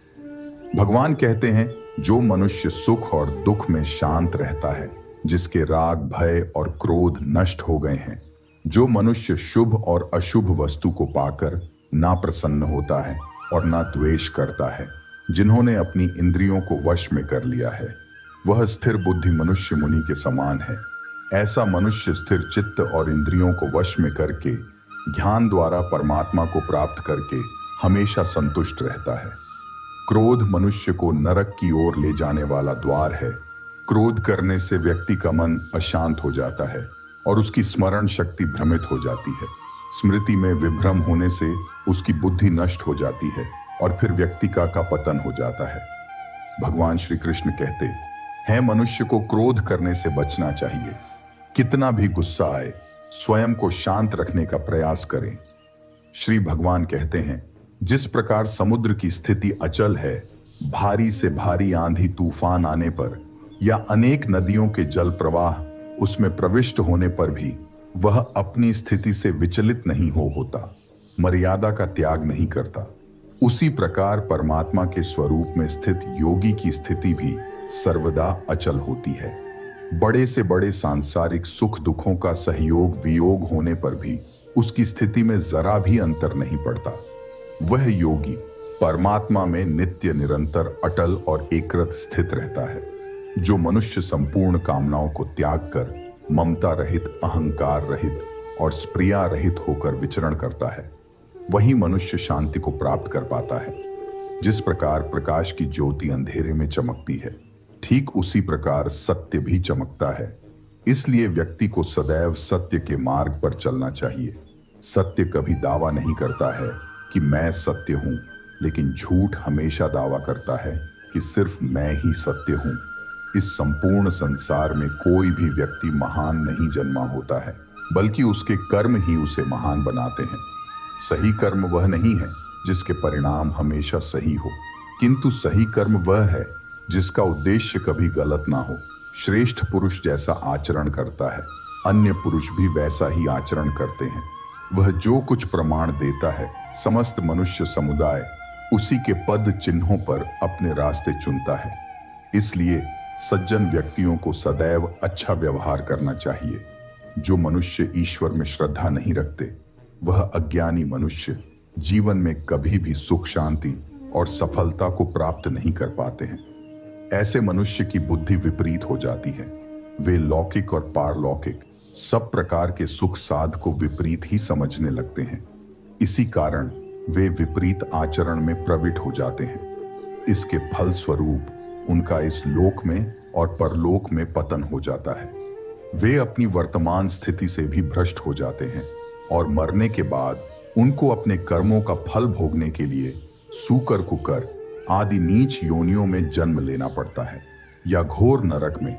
भगवान कहते हैं, जो मनुष्य सुख और दुख में शांत रहता है, जिसके राग, भय और क्रोध नष्ट हो गए हैं, जो मनुष्य शुभ और अशुभ वस्तु को पाकर ना प्रसन्न होता है और ना द्वेष करता है, जिन्होंने अपनी इंद्रियों को वश में कर लिया है, वह स्थिर बुद्धि मनुष्य मुनि के समान है। ऐसा मनुष्य स्थिर चित्त और इंद्रियों को वश में करके ज्ञान द्वारा परमात्मा को प्राप्त करके हमेशा संतुष्ट रहता है। क्रोध मनुष्य को नरक की ओर ले जाने वाला द्वार है। क्रोध करने से व्यक्ति का मन अशांत हो जाता है और उसकी स्मरण शक्ति भ्रमित हो जाती है। स्मृति में विभ्रम होने से उसकी बुद्धि नष्ट हो जाती है और फिर व्यक्ति का पतन हो जाता है। भगवान श्री कृष्ण कहते हैं, मनुष्य को क्रोध करने से बचना चाहिए। कितना भी गुस्सा आए, स्वयं को शांत रखने का प्रयास करें। श्री भगवान कहते हैं, जिस प्रकार समुद्र की स्थिति अचल है, भारी से भारी आंधी तूफान आने पर या अनेक नदियों के जल प्रवाह उसमें प्रविष्ट होने पर भी वह अपनी स्थिति से विचलित नहीं होता, मर्यादा का त्याग नहीं करता, उसी प्रकार परमात्मा के स्वरूप में स्थित योगी की स्थिति भी सर्वदा अचल होती है। बड़े से बड़े सांसारिक सुख दुखों का सहयोग वियोग होने पर भी उसकी स्थिति में जरा भी अंतर नहीं पड़ता। वह योगी परमात्मा में नित्य निरंतर अटल और एकृत स्थित रहता है। जो मनुष्य संपूर्ण कामनाओं को त्याग कर ममता रहित, अहंकार रहित और स्प्रिया रहित होकर विचरण करता है, वही मनुष्य शांति को प्राप्त कर पाता है। जिस प्रकार प्रकाश की ज्योति अंधेरे में चमकती है, ठीक उसी प्रकार सत्य भी चमकता है। इसलिए व्यक्ति को सदैव सत्य के मार्ग पर चलना चाहिए। सत्य कभी दावा नहीं करता है कि मैं सत्य हूं, लेकिन झूठ हमेशा दावा करता है कि सिर्फ मैं ही सत्य हूं। इस संपूर्ण संसार में कोई भी व्यक्ति महान नहीं जन्मा होता है, बल्कि उसके कर्म ही उसे महान बनाते हैं। सही कर्म वह नहीं है जिसके परिणाम हमेशा सही हो, किंतु सही कर्म वह है जिसका उद्देश्य कभी गलत ना हो। श्रेष्ठ पुरुष जैसा आचरण करता है, अन्य पुरुष भी वैसा ही आचरण करते हैं। वह जो कुछ प्रमाण देता है, समस्त मनुष्य समुदाय उसी के पद चिन्हों पर अपने रास्ते चुनता है। इसलिए सज्जन व्यक्तियों को सदैव अच्छा व्यवहार करना चाहिए। जो मनुष्य ईश्वर में श्रद्धा नहीं रखते, वह अज्ञानी मनुष्य जीवन में कभी भी सुख, शांति और सफलता को प्राप्त नहीं कर पाते हैं। ऐसे मनुष्य की बुद्धि विपरीत हो जाती है। वे लौकिक और पारलौकिक सब प्रकार के सुख साध को विपरीत ही समझने लगते हैं। इसी कारण वे विपरीत आचरण में प्रवृत्त हो जाते हैं। इसके फल स्वरूप उनका इस लोक में और परलोक में पतन हो जाता है। वे अपनी वर्तमान स्थिति से भी भ्रष्ट हो जाते हैं और मरने के बाद उनको अपने कर्मों का फल भोगने के लिए सूकर, कुकर आदि नीच योनियों में जन्म लेना पड़ता है या घोर नरक में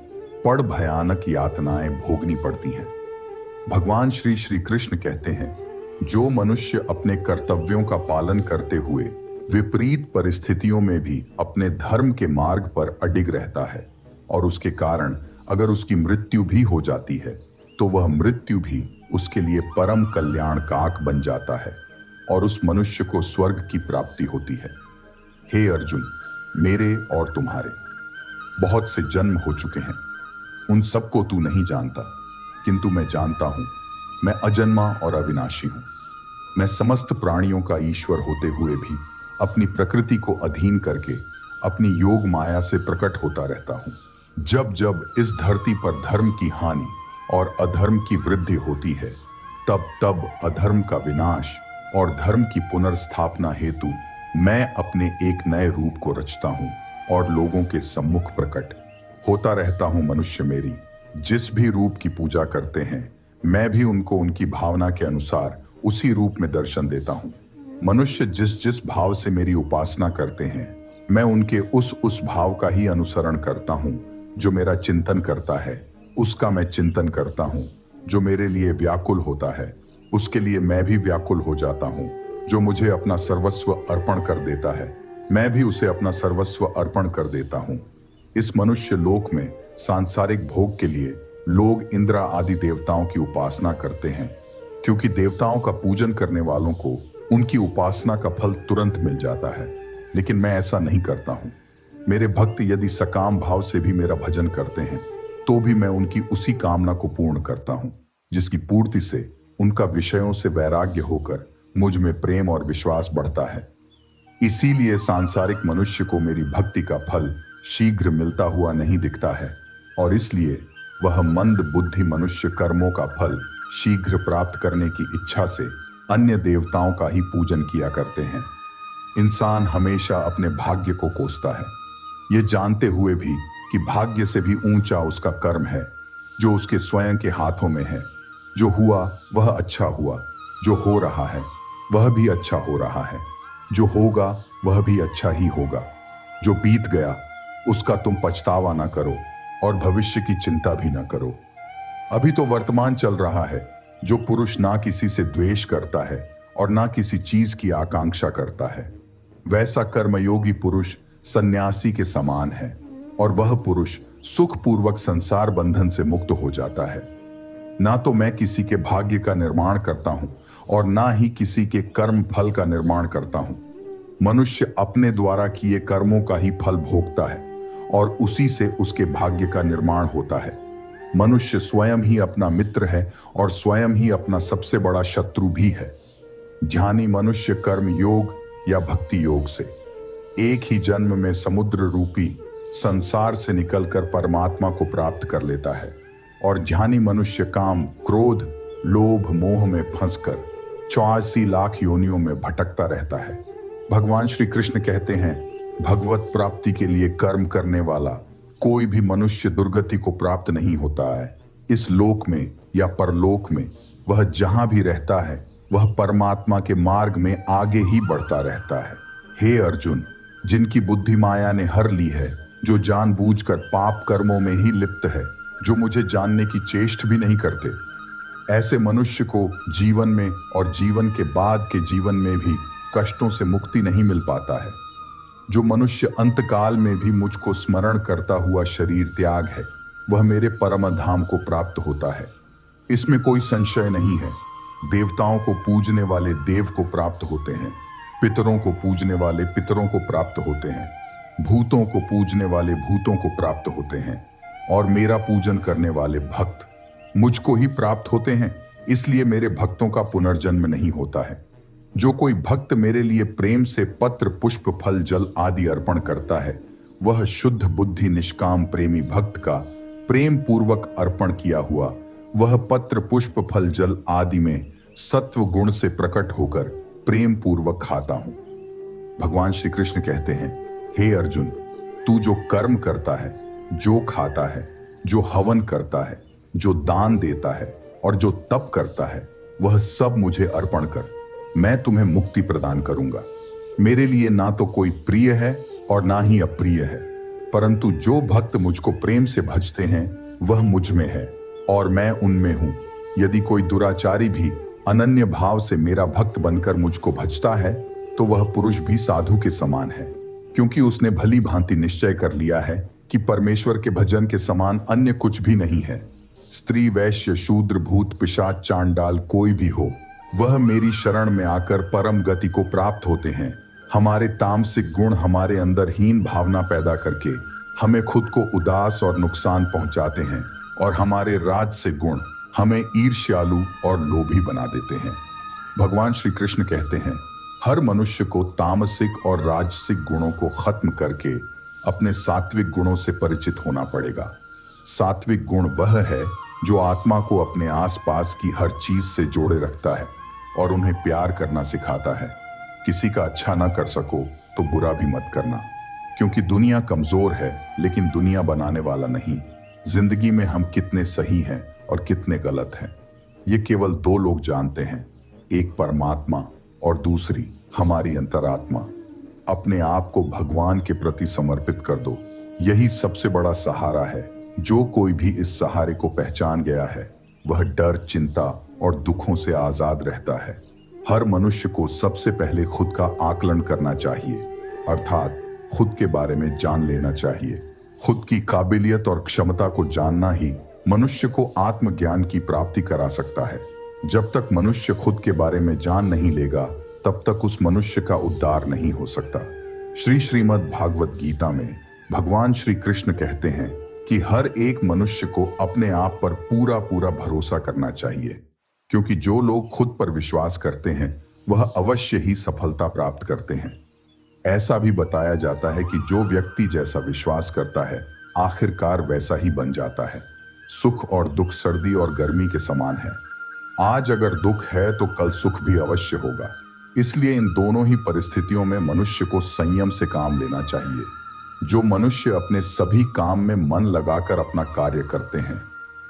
पड़ भयानक यातनाएं भोगनी पड़ती हैं। भगवान श्री कृष्ण कहते हैं, जो मनुष्य अपने कर्तव्यों का पालन करते हुए विपरीत परिस्थितियों में भी अपने धर्म के मार्ग पर अडिग रहता है और उसके कारण अगर उसकी मृत्यु भी हो जाती है, तो वह मृत्यु भी उसके लिए परम कल्याणकारक बन जाता है और उस मनुष्य को स्वर्ग की प्राप्ति होती है। हे अर्जुन, मेरे और तुम्हारे बहुत से जन्म हो चुके हैं। उन सबको तू नहीं जानता, किंतु मैं जानता हूं। मैं अजन्मा और अविनाशी हूं। मैं समस्त प्राणियों का ईश्वर होते हुए भी अपनी प्रकृति को अधीन करके अपनी योग माया से प्रकट होता रहता हूं। जब जब इस धरती पर धर्म की हानि और अधर्म की वृद्धि होती है, तब तब अधर्म का विनाश और धर्म की पुनर्स्थापना हेतु मैं अपने एक नए रूप को रचता हूं और लोगों के सम्मुख प्रकट होता रहता हूं। मनुष्य मेरी जिस भी रूप की पूजा करते हैं, मैं भी उनको उनकी भावना के अनुसार उसी रूप में दर्शन देता हूं। मनुष्य जिस जिस भाव से मेरी उपासना करते हैं, मैं उनके उस भाव का ही अनुसरण करता हूं। जो मेरा चिंतन करता है, उसका मैं चिंतन करता हूं। जो मेरे लिए व्याकुल होता है, उसके लिए मैं भी व्याकुल हो जाता हूं। जो मुझे अपना सर्वस्व अर्पण कर देता है, मैं भी उसे अपना सर्वस्व अर्पण कर देता हूं। इस मनुष्य लोक में सांसारिक भोग के लिए लोग इंद्र आदि देवताओं की उपासना करते हैं, क्योंकि देवताओं का पूजन करने वालों को उनकी उपासना का फल तुरंत मिल जाता है। लेकिन मैं ऐसा नहीं करता हूँ। मेरे भक्त यदि सकाम भाव से भी मेरा भजन करते हैं तो भी मैं उनकी उसी कामना को पूर्ण करता हूँ जिसकी पूर्ति से उनका विषयों से वैराग्य होकर मुझ में प्रेम और विश्वास बढ़ता है। इसीलिए सांसारिक मनुष्य को मेरी भक्ति का फल शीघ्र मिलता हुआ नहीं दिखता है और इसलिए वह मंद बुद्धि मनुष्य कर्मों का फल शीघ्र प्राप्त करने की इच्छा से अन्य देवताओं का ही पूजन किया करते हैं। इंसान हमेशा अपने भाग्य को कोसता है, ये जानते हुए भी कि भाग्य से भी ऊंचा उसका कर्म है जो उसके स्वयं के हाथों में है। जो हुआ वह अच्छा हुआ, जो हो रहा है वह भी अच्छा हो रहा है, जो होगा वह भी अच्छा ही होगा। जो बीत गया उसका तुम पछतावा ना करो और भविष्य की चिंता भी ना करो। अभी तो वर्तमान चल रहा है। जो पुरुष ना किसी से द्वेष करता है और ना किसी चीज की आकांक्षा करता है, वैसा कर्मयोगी पुरुष सन्यासी के समान है और वह पुरुष सुखपूर्वक संसार बंधन से मुक्त हो जाता है। ना तो मैं किसी के भाग्य का निर्माण करता हूं और ना ही किसी के कर्म फल का निर्माण करता हूं। मनुष्य अपने द्वारा किए कर्मों का ही फल भोगता है और उसी से उसके भाग्य का निर्माण होता है। मनुष्य स्वयं ही अपना मित्र है और स्वयं ही अपना सबसे बड़ा शत्रु भी है। ज्ञानी मनुष्य कर्म योग या भक्ति योग से एक ही जन्म में समुद्र रूपी संसार से निकलकर परमात्मा को प्राप्त कर लेता है और ज्ञानी मनुष्य काम क्रोध लोभ मोह में फंसकर 84 लाख योनियों में भटकता रहता है। भगवान श्री कृष्ण कहते हैं, भगवत प्राप्ति के लिए कर्म करने वाला कोई भी मनुष्य दुर्गति को प्राप्त नहीं होता है। इस लोक में या परलोक में वह जहां भी रहता है वह परमात्मा के मार्ग में आगे ही बढ़ता रहता है। हे अर्जुन, जिनकी बुद्धि माया ने हर ली है, जो जानबूझकर पाप कर्मों में ही लिप्त है, जो मुझे जानने की चेष्ट भी नहीं करते, ऐसे मनुष्य को जीवन में और जीवन के बाद के जीवन में भी कष्टों से मुक्ति नहीं मिल पाता है। जो मनुष्य अंतकाल में भी मुझको स्मरण करता हुआ शरीर त्याग है, वह मेरे परम धाम को प्राप्त होता है। इसमें कोई संशय नहीं है। देवताओं को पूजने वाले देव को प्राप्त होते हैं, पितरों को पूजने वाले पितरों को प्राप्त होते हैं, भूतों को पूजने वाले भूतों को प्राप्त होते हैं और मेरा पूजन करने वाले भक्त मुझको ही प्राप्त होते हैं। इसलिए मेरे भक्तों का पुनर्जन्म नहीं होता है। जो कोई भक्त मेरे लिए प्रेम से पत्र पुष्प फल जल आदि अर्पण करता है, वह शुद्ध बुद्धि निष्काम प्रेमी भक्त का प्रेम पूर्वक अर्पण किया हुआ वह पत्र पुष्प फल जल आदि में सत्व गुण से प्रकट होकर प्रेम पूर्वक खाता हूं। भगवान श्री कृष्ण कहते हैं, हे अर्जुन, तू जो कर्म करता है, जो खाता है, जो हवन करता है, जो दान देता है और जो तप करता है, वह सब मुझे अर्पण कर, मैं तुम्हें मुक्ति प्रदान करूंगा। मेरे लिए ना तो कोई प्रिय है और ना ही अप्रिय है, परंतु जो भक्त मुझको प्रेम से भजते हैं वह मुझ में है और मैं उनमें हूं। यदि कोई दुराचारी भी अनन्य भाव से मेरा भक्त बनकर मुझको भजता है तो वह पुरुष भी साधु के समान है, क्योंकि उसने भली भांति निश्चय कर लिया है कि परमेश्वर के भजन के समान अन्य कुछ भी नहीं है। स्त्री वैश्य शूद्र भूत पिशाच चांडाल कोई भी हो, वह मेरी शरण में आकर परम गति को प्राप्त होते हैं। हमारे तामसिक गुण हमारे अंदर हीन भावना पैदा करके हमें खुद को उदास और नुकसान पहुंचाते हैं और हमारे राजसिक गुण हमें ईर्ष्यालु और लोभी बना देते हैं। भगवान श्री कृष्ण कहते हैं, हर मनुष्य को तामसिक और राजसिक गुणों को खत्म करके अपने सात्विक गुणों से परिचित होना पड़ेगा। सात्विक गुण वह है जो आत्मा को अपने आसपास की हर चीज से जोड़े रखता है और उन्हें प्यार करना सिखाता है। किसी का अच्छा ना कर सको तो बुरा भी मत करना, क्योंकि दुनिया कमजोर है लेकिन दुनिया बनाने वाला नहीं। जिंदगी में हम कितने सही हैं और कितने गलत हैं, ये केवल दो लोग जानते हैं, एक परमात्मा और दूसरी हमारी अंतरात्मा। अपने आप को भगवान के प्रति समर्पित कर दो, यही सबसे बड़ा सहारा है। जो कोई भी इस सहारे को पहचान गया है वह डर चिंता और दुखों से आजाद रहता है। हर मनुष्य को सबसे पहले खुद का आकलन करना चाहिए, अर्थात खुद के बारे में जान लेना चाहिए। खुद की काबिलियत और क्षमता को जानना ही मनुष्य को आत्मज्ञान की प्राप्ति करा सकता है। जब तक मनुष्य खुद के बारे में जान नहीं लेगा तब तक उस मनुष्य का उद्धार नहीं हो सकता। श्रीमद् भागवत गीता में भगवान श्री कृष्ण कहते हैं कि हर एक मनुष्य को अपने आप पर पूरा पूरा भरोसा करना चाहिए, क्योंकि जो लोग खुद पर विश्वास करते हैं वह अवश्य ही सफलता प्राप्त करते हैं। ऐसा भी बताया जाता है कि जो व्यक्ति जैसा विश्वास करता है आखिरकार वैसा ही बन जाता है। सुख और दुख सर्दी और गर्मी के समान है। आज अगर दुख है तो कल सुख भी अवश्य होगा। इसलिए इन दोनों ही परिस्थितियों में मनुष्य को संयम से काम लेना चाहिए। जो मनुष्य अपने सभी काम में मन लगाकर अपना कार्य करते हैं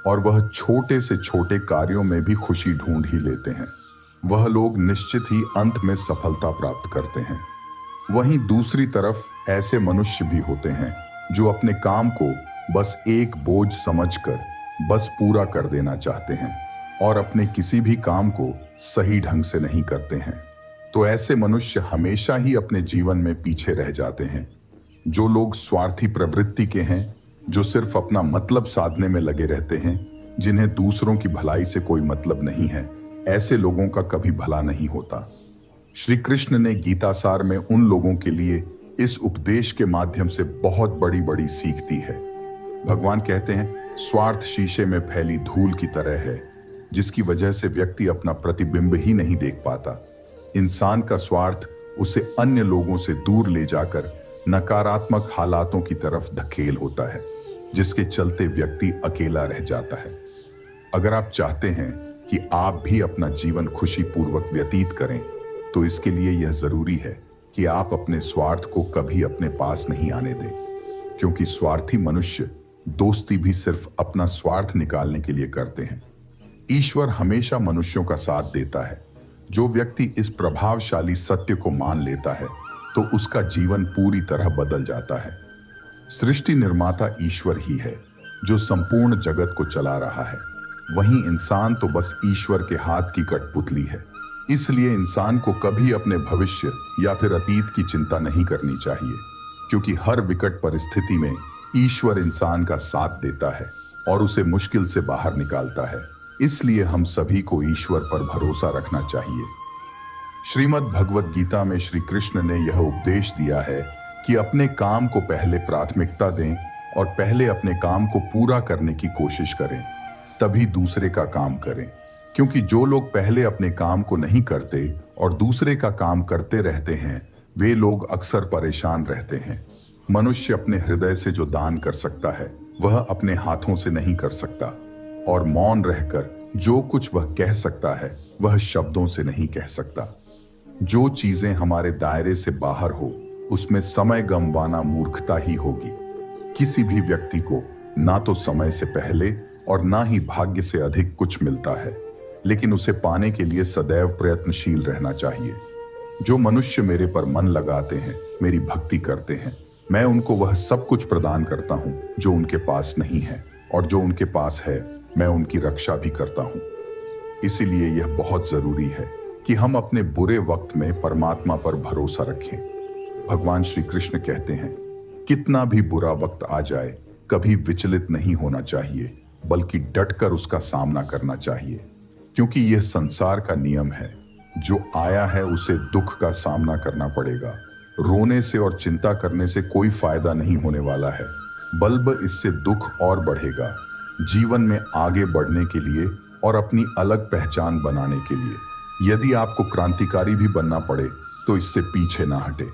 और वह छोटे से छोटे कार्यों में भी खुशी ढूंढ ही लेते हैं, वह लोग निश्चित ही अंत में सफलता प्राप्त करते हैं। वहीं दूसरी तरफ ऐसे मनुष्य भी होते हैं जो अपने काम को बस एक बोझ समझकर बस पूरा कर देना चाहते हैं और अपने किसी भी काम को सही ढंग से नहीं करते हैं। तो ऐसे मनुष्य हमेशा ही अपने जीवन में पीछे रह जाते हैं। जो लोग स्वार्थी प्रवृत्ति के हैं, जो सिर्फ अपना मतलब साधने में लगे रहते हैं, जिन्हें दूसरों की भलाई से कोई मतलब नहीं है, ऐसे लोगों का कभी भला नहीं होता। श्री कृष्ण ने गीता सार में उन लोगों के लिए इस उपदेश के माध्यम से बहुत बड़ी बड़ी सीख दी है। भगवान कहते हैं, स्वार्थ शीशे में फैली धूल की तरह है, जिसकी वजह से व्यक्ति अपना प्रतिबिंब ही नहीं देख पाता। इंसान का स्वार्थ उसे अन्य लोगों से दूर ले जाकर नकारात्मक हालातों की तरफ धकेल होता है, जिसके चलते व्यक्ति अकेला रह जाता है। अगर आप चाहते हैं कि आप भी अपना जीवन खुशी पूर्वक व्यतीत करें, तो इसके लिए यह जरूरी है कि आप अपने स्वार्थ को कभी अपने पास नहीं आने दें, क्योंकि स्वार्थी मनुष्य दोस्ती भी सिर्फ अपना स्वार्थ निकालने के लिए करते हैं। ईश्वर हमेशा मनुष्यों का साथ देता है। जो व्यक्ति इस प्रभावशाली सत्य को मान लेता है तो उसका जीवन पूरी तरह बदल जाता है। सृष्टि निर्माता ईश्वर ही है जो संपूर्ण जगत को चला रहा है, वहीं इंसान तो बस ईश्वर के हाथ की कठपुतली है। इसलिए इंसान को कभी अपने भविष्य या फिर अतीत की चिंता नहीं करनी चाहिए, क्योंकि हर विकट परिस्थिति में ईश्वर इंसान का साथ देता है और उसे मुश्किल से बाहर निकालता है। इसलिए हम सभी को ईश्वर पर भरोसा रखना चाहिए। श्रीमद् भगवत गीता में श्री कृष्ण ने यह उपदेश दिया है कि अपने काम को पहले प्राथमिकता दें और पहले अपने काम को पूरा करने की कोशिश करें, तभी दूसरे का काम करें। क्योंकि जो लोग पहले अपने काम को नहीं करते और दूसरे का काम करते रहते हैं, वे लोग अक्सर परेशान रहते हैं। मनुष्य अपने हृदय से जो दान कर सकता है वह अपने हाथों से नहीं कर सकता, और मौन रहकर जो कुछ वह कह सकता है वह शब्दों से नहीं कह सकता। जो चीजें हमारे दायरे से बाहर हो उसमें समय गंवाना मूर्खता ही होगी। किसी भी व्यक्ति को ना तो समय से पहले और ना ही भाग्य से अधिक कुछ मिलता है, लेकिन उसे पाने के लिए सदैव प्रयत्नशील रहना चाहिए। जो मनुष्य मेरे पर मन लगाते हैं, मेरी भक्ति करते हैं, मैं उनको वह सब कुछ प्रदान करता हूँ जो उनके पास नहीं है, और जो उनके पास है मैं उनकी रक्षा भी करता हूँ। इसीलिए यह बहुत जरूरी है कि हम अपने बुरे वक्त में परमात्मा पर भरोसा रखें। भगवान श्री कृष्ण कहते हैं, कितना भी बुरा वक्त आ जाए कभी विचलित नहीं होना चाहिए, बल्कि डटकर उसका सामना करना चाहिए, क्योंकि यह संसार का नियम है। जो आया है उसे दुख का सामना करना पड़ेगा। रोने से और चिंता करने से कोई फायदा नहीं होने वाला है, बल्कि इससे दुख और बढ़ेगा। जीवन में आगे बढ़ने के लिए और अपनी अलग पहचान बनाने के लिए यदि आपको क्रांतिकारी भी बनना पड़े तो इससे पीछे ना हटे।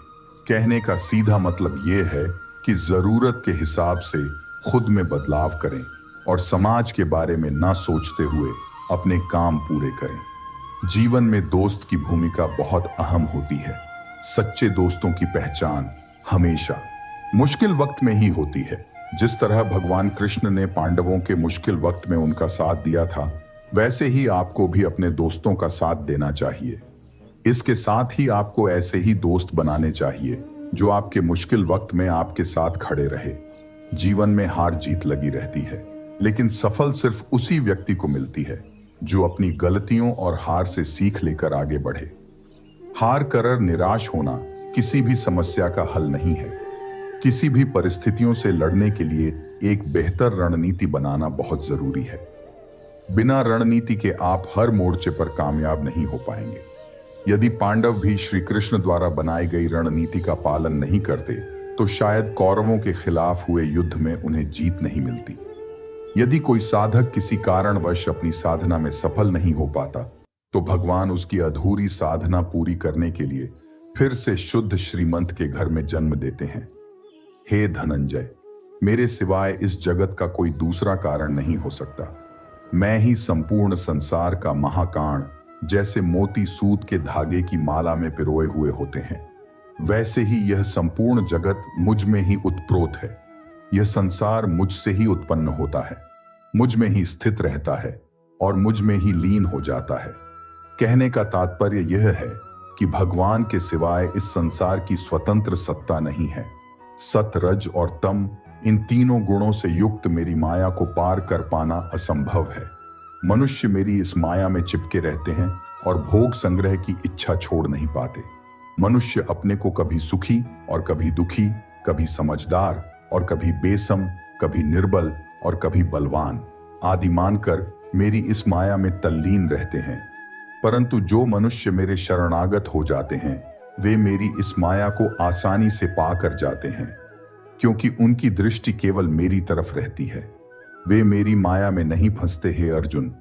कहने का सीधा मतलब यह है कि जरूरत के हिसाब से खुद में बदलाव करें और समाज के बारे में ना सोचते हुए अपने काम पूरे करें। जीवन में दोस्त की भूमिका बहुत अहम होती है। सच्चे दोस्तों की पहचान हमेशा मुश्किल वक्त में ही होती है। जिस तरह भगवान कृष्ण ने पांडवों के मुश्किल वक्त में उनका साथ दिया था, वैसे ही आपको भी अपने दोस्तों का साथ देना चाहिए। इसके साथ ही आपको ऐसे ही दोस्त बनाने चाहिए जो आपके मुश्किल वक्त में आपके साथ खड़े रहे। जीवन में हार जीत लगी रहती है, लेकिन सफल सिर्फ उसी व्यक्ति को मिलती है जो अपनी गलतियों और हार से सीख लेकर आगे बढ़े। हार कर निराश होना किसी भी समस्या का हल नहीं है। किसी भी परिस्थितियों से लड़ने के लिए एक बेहतर रणनीति बनाना बहुत जरूरी है। बिना रणनीति के आप हर मोर्चे पर कामयाब नहीं हो पाएंगे। यदि पांडव भी श्री कृष्ण द्वारा बनाई गई रणनीति का पालन नहीं करते तो शायद कौरवों के खिलाफ हुए युद्ध में उन्हें जीत नहीं मिलती। यदि कोई साधक किसी कारणवश अपनी साधना में सफल नहीं हो पाता तो भगवान उसकी अधूरी साधना पूरी करने के लिए फिर से शुद्ध श्रीमंत के घर में जन्म देते हैं। हे धनंजय, मेरे सिवाय इस जगत का कोई दूसरा कारण नहीं हो सकता। मैं ही संपूर्ण संसार का महाकाण जैसे मोती सूत के धागे की माला में पिरोए हुए होते हैं, वैसे ही यह संपूर्ण जगत मुझ में ही उत्प्रोत है। यह संसार मुझसे ही उत्पन्न होता है, मुझ में ही स्थित रहता है और मुझ में ही लीन हो जाता है। कहने का तात्पर्य यह है कि भगवान के सिवाय इस संसार की स्वतंत्र सत्ता नहीं है। सत, रज और तम, इन तीनों गुणों से युक्त मेरी माया को पार कर पाना असंभव है। मनुष्य मेरी इस माया में चिपके रहते हैं और भोग संग्रह की इच्छा छोड़ नहीं पाते। मनुष्य अपने को कभी सुखी और कभी दुखी, कभी समझदार और कभी बेसम, कभी निर्बल और कभी बलवान आदि मानकर मेरी इस माया में तल्लीन रहते हैं। परंतु जो मनुष्य मेरे शरणागत हो जाते हैं वे मेरी इस माया को आसानी से पा कर जाते हैं, क्योंकि उनकी दृष्टि केवल मेरी तरफ रहती है। वे मेरी माया में नहीं फंसते। हे अर्जुन,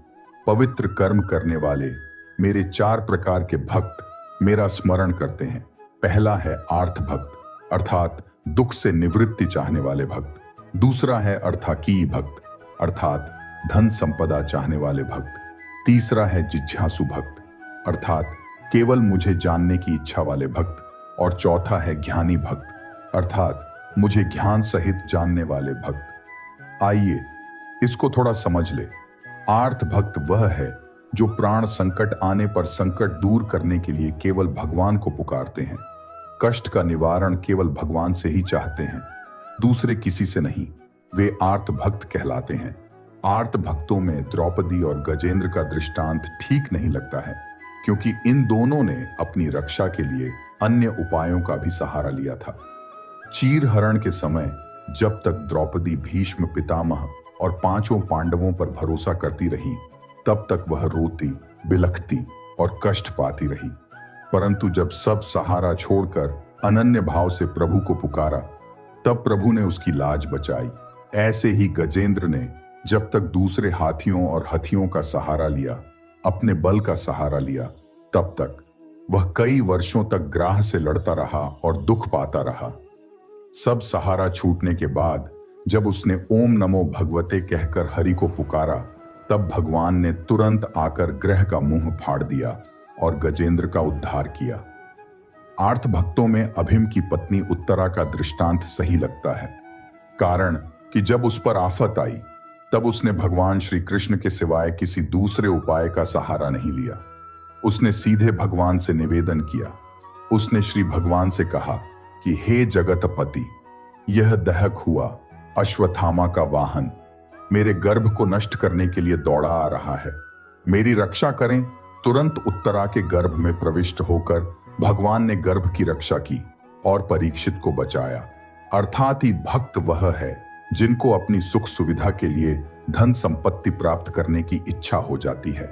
पवित्र कर्म करने वाले मेरे 4 प्रकार के भक्त मेरा स्मरण करते हैं। पहला है आर्थ भक्त, अर्थात दुख से निवृत्ति चाहने वाले भक्त। दूसरा है अर्थाकीय भक्त, अर्थात धन संपदा चाहने वाले भक्त। तीसरा है जिज्ञासु भक्त, अर्थात केवल मुझे जानने की इच्छा वाले भक्त। और चौथा है ज्ञानी भक्त, अर्थात मुझे ज्ञान सहित जानने वाले भक्त। आइए इसको थोड़ा समझ ले। आर्थ भक्त वह है जो प्राण संकट आने पर संकट दूर करने के लिए केवल भगवान को पुकारते हैं। कष्ट का निवारण केवल भगवान से ही चाहते हैं, दूसरे किसी से नहीं। वे आर्त भक्त कहलाते हैं। आर्त भक्तों में द्रौपदी और गजेंद्र का दृष्टांत ठीक नहीं लगता है, क्योंकि इन दोनों ने अपनी रक्षा के लिए अन्य उपायों का भी सहारा लिया था। चीर हरण के समय जब तक द्रौपदी भीष्म पितामह और 5 पांडवों पर भरोसा करती रही, तब तक वह रोती, बिलखती और कष्ट पाती रही। परंतु जब सब सहारा छोड़कर अनन्य भाव से प्रभु को पुकारा, तब प्रभु ने उसकी लाज बचाई। ऐसे ही गजेंद्र ने जब तक दूसरे हाथियों और हथियों का सहारा लिया, अपने बल का सहारा लिया, तब तक वह कई वर्षों तक ग्राह से लड़ता रहा और दुख पाता रहा। सब सहारा छूटने के बाद जब उसने ओम नमो भगवते कहकर हरि को पुकारा, तब भगवान ने तुरंत आकर ग्रह का मुंह फाड़ दिया और गजेंद्र का उद्धार किया। आर्थ भक्तों में अभिम की पत्नी उत्तरा का दृष्टांत सही लगता है, कारण कि जब उस पर आफत आई तब उसने भगवान श्री कृष्ण के सिवाय किसी दूसरे उपाय का सहारा नहीं लिया। उसने सीधे भगवान से निवेदन किया। उसने श्री भगवान से कहा कि हे जगतपति, यह दहक हुआ अश्वत्थामा का वाहन मेरे गर्भ को नष्ट करने के लिए दौड़ा आ रहा है, मेरी रक्षा करें। तुरंत उत्तरा के गर्भ में प्रविष्ट होकर भगवान ने गर्भ की रक्षा की और परीक्षित को बचाया। अर्थात ही भक्त वह है जिनको अपनी सुख सुविधा के लिए धन संपत्ति प्राप्त करने की इच्छा हो जाती है,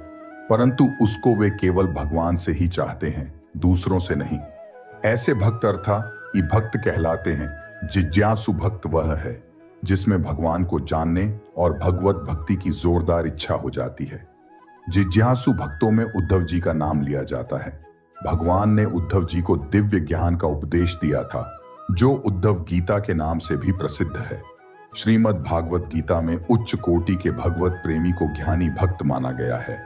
परंतु उसको वे केवल भगवान से ही चाहते हैं, दूसरों से नहीं। ऐसे भक्त अर्थात भक्त कहलाते हैं। जिज्ञासु भक्त वह है जिसमें भगवान को जानने और भगवत भक्ति की जोरदार इच्छा हो जाती है। जिज्ञासु भक्तों में उद्धव जी का नाम लिया जाता है। भगवान ने उद्धव जी को दिव्य ज्ञान का उपदेश दिया था, जो उद्धव गीता के नाम से भी प्रसिद्ध है। श्रीमद् भागवत गीता में उच्च कोटि के भगवत प्रेमी को ज्ञानी भक्त माना गया है।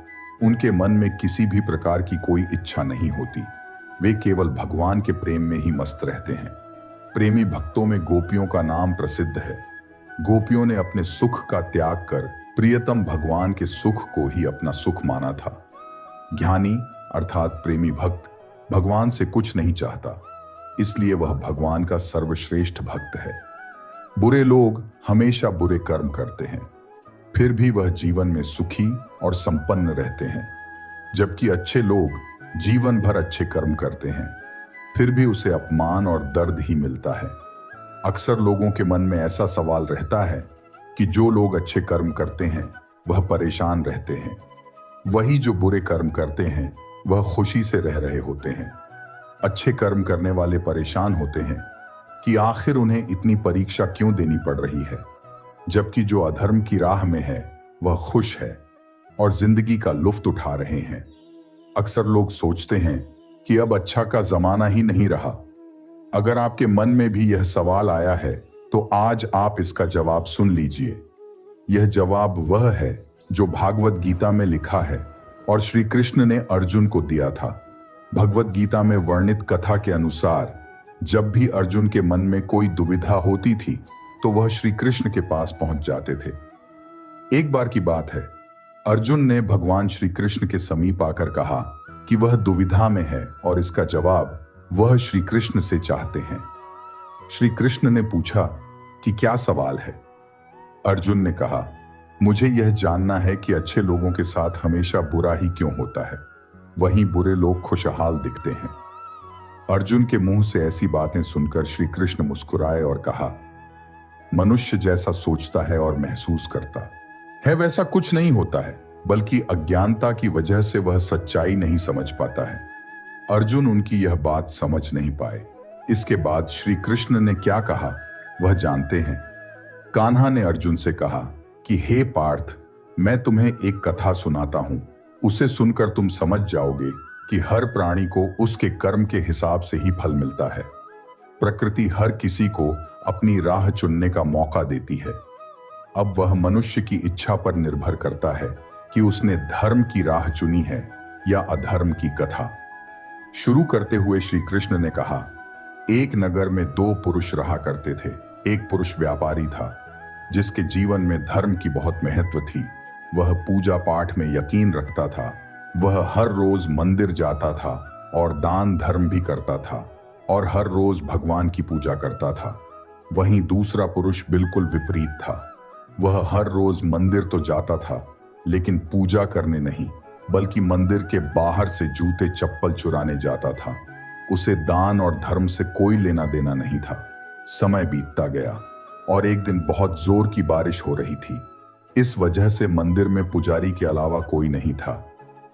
उनके मन में किसी भी प्रकार की कोई इच्छा नहीं होती, वे केवल भगवान के प्रेम में ही मस्त रहते हैं। प्रेमी भक्तों में गोपियों का नाम प्रसिद्ध है। गोपियों ने अपने सुख का त्याग कर प्रियतम भगवान के सुख को ही अपना सुख माना था। ज्ञानी अर्थात प्रेमी भक्त भगवान से कुछ नहीं चाहता, इसलिए वह भगवान का सर्वश्रेष्ठ भक्त है। बुरे लोग हमेशा बुरे कर्म करते हैं, फिर भी वह जीवन में सुखी और संपन्न रहते हैं, जबकि अच्छे लोग जीवन भर अच्छे कर्म करते हैं, फिर भी उसे अपमान और दर्द ही मिलता है। अक्सर लोगों के मन में ऐसा सवाल रहता है कि जो लोग अच्छे कर्म करते हैं वह परेशान रहते हैं। वही जो बुरे कर्म करते हैं वह खुशी से रह रहे होते हैं। अच्छे कर्म करने वाले परेशान होते हैं कि आखिर उन्हें इतनी परीक्षा क्यों देनी पड़ रही है, जबकि जो अधर्म की राह में है वह खुश है और जिंदगी का लुत्फ उठा रहे हैं। अक्सर लोग सोचते हैं कि अब अच्छा का जमाना ही नहीं रहा। अगर आपके मन में भी यह सवाल आया है तो आज आप इसका जवाब सुन लीजिए। यह जवाब वह है जो भागवत गीता में लिखा है और श्री कृष्ण ने अर्जुन को दिया था। भगवत गीता में वर्णित कथा के अनुसार जब भी अर्जुन के मन में कोई दुविधा होती थी तो वह श्री कृष्ण के पास पहुंच जाते थे। एक बार की बात है, अर्जुन ने भगवान श्री कृष्ण के समीप आकर कहा कि वह दुविधा में है और इसका जवाब वह श्री कृष्ण से चाहते हैं। श्री कृष्ण ने पूछा कि क्या सवाल है। अर्जुन ने कहा, मुझे यह जानना है कि अच्छे लोगों के साथ हमेशा बुरा ही क्यों होता है, वहीं बुरे लोग खुशहाल दिखते हैं। अर्जुन के मुंह से ऐसी बातें सुनकर श्री कृष्ण मुस्कुराए और कहा, मनुष्य जैसा सोचता है और महसूस करता है वैसा कुछ नहीं होता है, बल्कि अज्ञानता की वजह से वह सच्चाई नहीं समझ पाता है। अर्जुन उनकी यह बात समझ नहीं पाए। इसके बाद श्री कृष्ण ने क्या कहा वह जानते हैं। कान्हा ने अर्जुन से कहा कि हे पार्थ, मैं तुम्हें एक कथा सुनाता हूं, उसे सुनकर तुम समझ जाओगे कि हर प्राणी को उसके कर्म के हिसाब से ही फल मिलता है। प्रकृति हर किसी को अपनी राह चुनने का मौका देती है। अब वह मनुष्य की इच्छा पर निर्भर करता है कि उसने धर्म की राह चुनी है या अधर्म की कथा। शुरू करते हुए श्री कृष्ण ने कहा, एक नगर में दो पुरुष रहा करते थे। एक पुरुष व्यापारी था जिसके जीवन में धर्म की बहुत महत्व थी। वह पूजा पाठ में यकीन रखता था। वह हर रोज मंदिर जाता था और दान धर्म भी करता था और हर रोज भगवान की पूजा करता था। वहीं दूसरा पुरुष बिल्कुल विपरीत था। वह हर रोज मंदिर तो जाता था लेकिन पूजा करने नहीं, बल्कि मंदिर के बाहर से जूते चप्पल चुराने जाता था। उसे दान और धर्म से कोई लेना देना नहीं था। समय बीतता गया और एक दिन बहुत जोर की बारिश हो रही थी। इस वजह से मंदिर में पुजारी के अलावा कोई नहीं था।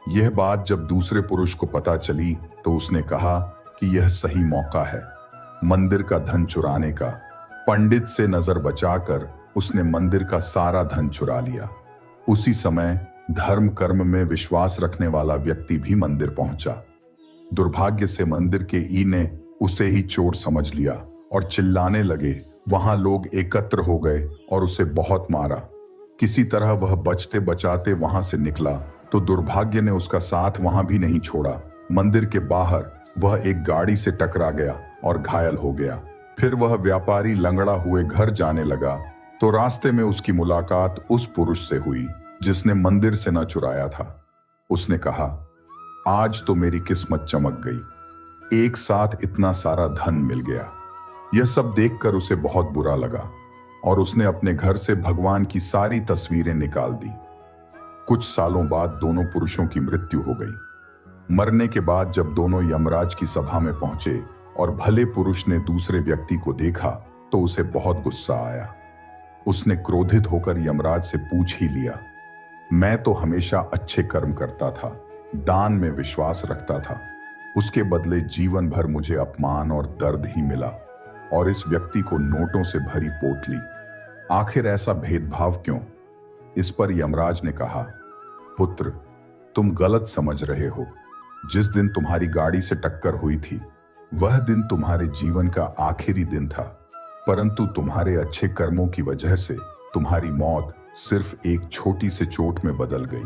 यह बात जब दूसरे पुरुष को पता चली तो उसने कहा कि यह सही मौका है मंदिर का धन चुराने का। पंडित से नजर बचाकर उसने मंदिर का सारा धन चुरा लिया। उसी समय धर्म कर्म में विश्वास रखने वाला व्यक्ति भी मंदिर पहुंचा। दुर्भाग्य से मंदिर के ई ने उसे ही चोर समझ लिया और चिल्लाने लगे। वहां लोग एकत्र हो गए और उसे बहुत मारा। किसी तरह वह बचते बचाते वहां से निकला तो दुर्भाग्य ने उसका साथ वहां भी नहीं छोड़ा। मंदिर के बाहर वह एक गाड़ी से टकरा गया और घायल हो गया। फिर वह व्यापारी लंगड़ा हुए घर जाने लगा तो रास्ते में उसकी मुलाकात उस पुरुष से हुई जिसने मंदिर से न चुराया था। उसने कहा, आज तो मेरी किस्मत चमक गई, एक साथ इतना सारा धन मिल गया। यह सब देखकर उसे बहुत बुरा लगा और उसने अपने घर से भगवान की सारी तस्वीरें निकाल दी। कुछ सालों बाद दोनों पुरुषों की मृत्यु हो गई। मरने के बाद जब दोनों यमराज की सभा में पहुंचे और भले पुरुष ने दूसरे व्यक्ति को देखा तो उसे बहुत गुस्सा आया। उसने क्रोधित होकर यमराज से पूछ ही लिया, मैं तो हमेशा अच्छे कर्म करता था, दान में विश्वास रखता था, उसके बदले जीवन भर मुझे अपमान और दर्द ही मिला और इस व्यक्ति को नोटों से भरी पोटली। आखिर ऐसा भेदभाव क्यों? इस पर यमराज ने कहा, पुत्र, तुम गलत समझ रहे हो। जिस दिन तुम्हारी गाड़ी से टक्कर हुई थी वह दिन तुम्हारे जीवन का आखिरी दिन था, परंतु तुम्हारे अच्छे कर्मों की वजह से तुम्हारी मौत सिर्फ एक छोटी सी चोट में बदल गई।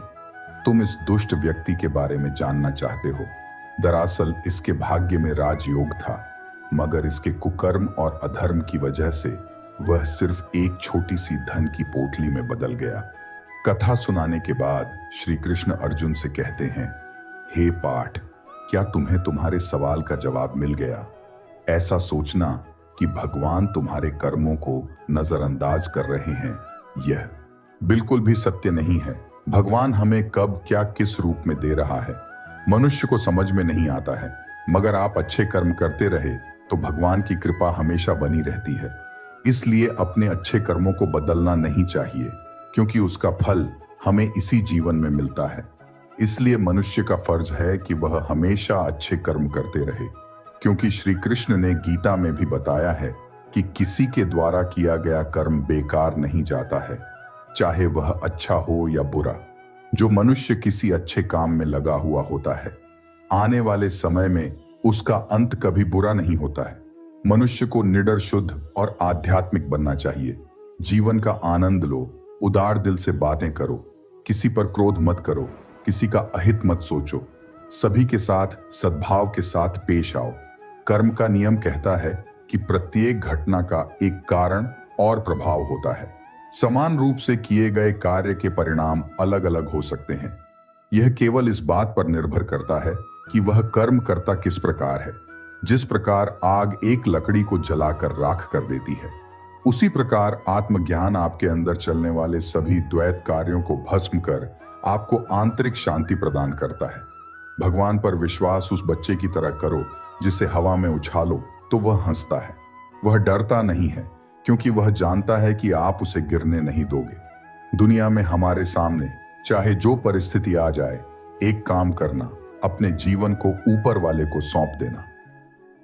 तुम इस दुष्ट व्यक्ति के बारे में जानना चाहते हो। दरअसल इसके भाग्य में राजयोग था, मगर इसके कुकर्म और अधर्म की वजह से वह सिर्फ एक छोटी सी धन की पोटली में बदल गया। कथा सुनाने के बाद श्री कृष्ण अर्जुन से कहते हैं, हे पाठ, क्या तुम्हें तुम्हारे सवाल का जवाब मिल गया? ऐसा सोचना कि भगवान तुम्हारे कर्मों को नजरअंदाज कर रहे हैं, यह बिल्कुल भी सत्य नहीं है। भगवान हमें कब क्या किस रूप में दे रहा है मनुष्य को समझ में नहीं आता है, मगर आप अच्छे कर्म करते रहे तो भगवान की कृपा हमेशा बनी रहती है। इसलिए अपने अच्छे कर्मों को बदलना नहीं चाहिए, क्योंकि उसका फल हमें इसी जीवन में मिलता है। इसलिए मनुष्य का फर्ज है कि वह हमेशा अच्छे कर्म करते रहे, क्योंकि श्री कृष्ण ने गीता में भी बताया है कि किसी के द्वारा किया गया कर्म बेकार नहीं जाता है, चाहे वह अच्छा हो या बुरा। जो मनुष्य किसी अच्छे काम में लगा हुआ होता है, आने वाले समय में उसका अंत कभी बुरा नहीं होता है। मनुष्य को निडर, शुद्ध और आध्यात्मिक बनना चाहिए। जीवन का आनंद लो, उदार दिल से बातें करो, किसी पर क्रोध मत करो, किसी का अहित मत सोचो, सभी के साथ सद्भाव के साथ पेश आओ। कर्म का नियम कहता है कि प्रत्येक घटना का एक कारण और प्रभाव होता है। समान रूप से किए गए कार्य के परिणाम अलग अलग हो सकते हैं। यह केवल इस बात पर निर्भर करता है कि वह कर्म करता किस प्रकार है। जिस प्रकार आग एक लकड़ी को जलाकर राख कर देती है, उसी प्रकार आत्मज्ञान आपके अंदर चलने वाले सभी द्वैत कार्यों को भस्म कर आपको आंतरिक शांति प्रदान करता है। भगवान पर विश्वास उस बच्चे की तरह करो जिसे हवा में उछालो तो वह हंसता है। वह डरता नहीं है, क्योंकि वह जानता है कि आप उसे गिरने नहीं दोगे। दुनिया में हमारे सामने चाहे जो परिस्थिति आ जाए, एक काम करना, अपने जीवन को ऊपर वाले को सौंप देना।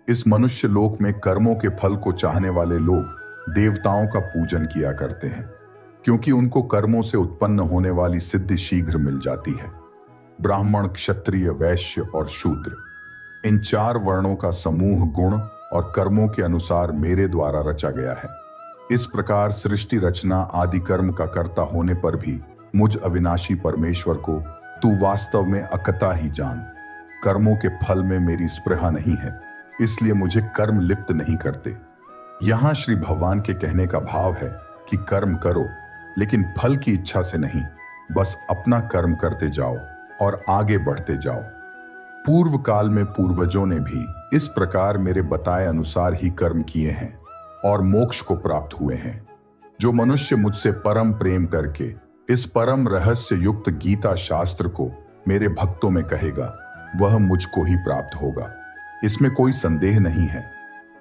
इस मनुष्य लोक में कर्मों के फल को चाहने वाले लोग देवताओं का पूजन किया करते हैं, क्योंकि उनको कर्मों से उत्पन्न होने वाली सिद्धि शीघ्र मिल जाती है। ब्राह्मण, क्षत्रिय, वैश्य और शूद्र, इन 4 वर्णों का समूह गुण और कर्मों के अनुसार मेरे द्वारा रचा गया है। इस प्रकार सृष्टि रचना आदि कर्म का कर्ता होने पर भी मुझ अविनाशी परमेश्वर को तू वास्तव में अकता ही जान। कर्मों के फल में मेरी स्पृहा नहीं है, इसलिए मुझे कर्म लिप्त नहीं करते। यहां श्री भगवान के कहने का भाव है कि कर्म करो, लेकिन फल की इच्छा से नहीं, बस अपना कर्म करते जाओ और आगे बढ़ते जाओ। पूर्व काल में पूर्वजों ने भी इस प्रकार मेरे बताए अनुसार ही कर्म किए हैं और मोक्ष को प्राप्त हुए हैं। जो मनुष्य मुझसे परम प्रेम करके इस परम रहस्य युक्त गीता शास्त्र को मेरे भक्तों में कहेगा, वह मुझको ही प्राप्त होगा। इसमें कोई संदेह नहीं है।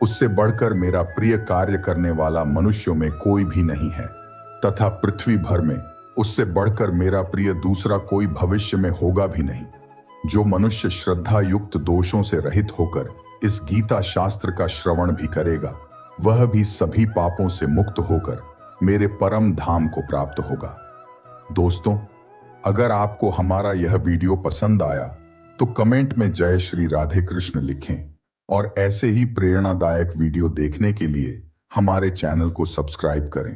उससे बढ़कर मेरा प्रिय कार्य करने वाला मनुष्यों में कोई भी नहीं है, तथा पृथ्वी भर में उससे बढ़कर मेरा प्रिय दूसरा कोई भविष्य में होगा भी नहीं। जो मनुष्य श्रद्धा युक्त दोषों से रहित होकर इस गीता शास्त्र का श्रवण भी करेगा, वह भी सभी पापों से मुक्त होकर मेरे परम धाम को प्राप्त होगा। दोस्तों, अगर आपको हमारा यह वीडियो पसंद आया तो कमेंट में जय श्री राधे कृष्ण लिखें और ऐसे ही प्रेरणादायक वीडियो देखने के लिए हमारे चैनल को सब्सक्राइब करें।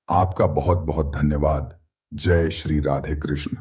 आपका बहुत बहुत धन्यवाद। जय श्री राधे कृष्ण।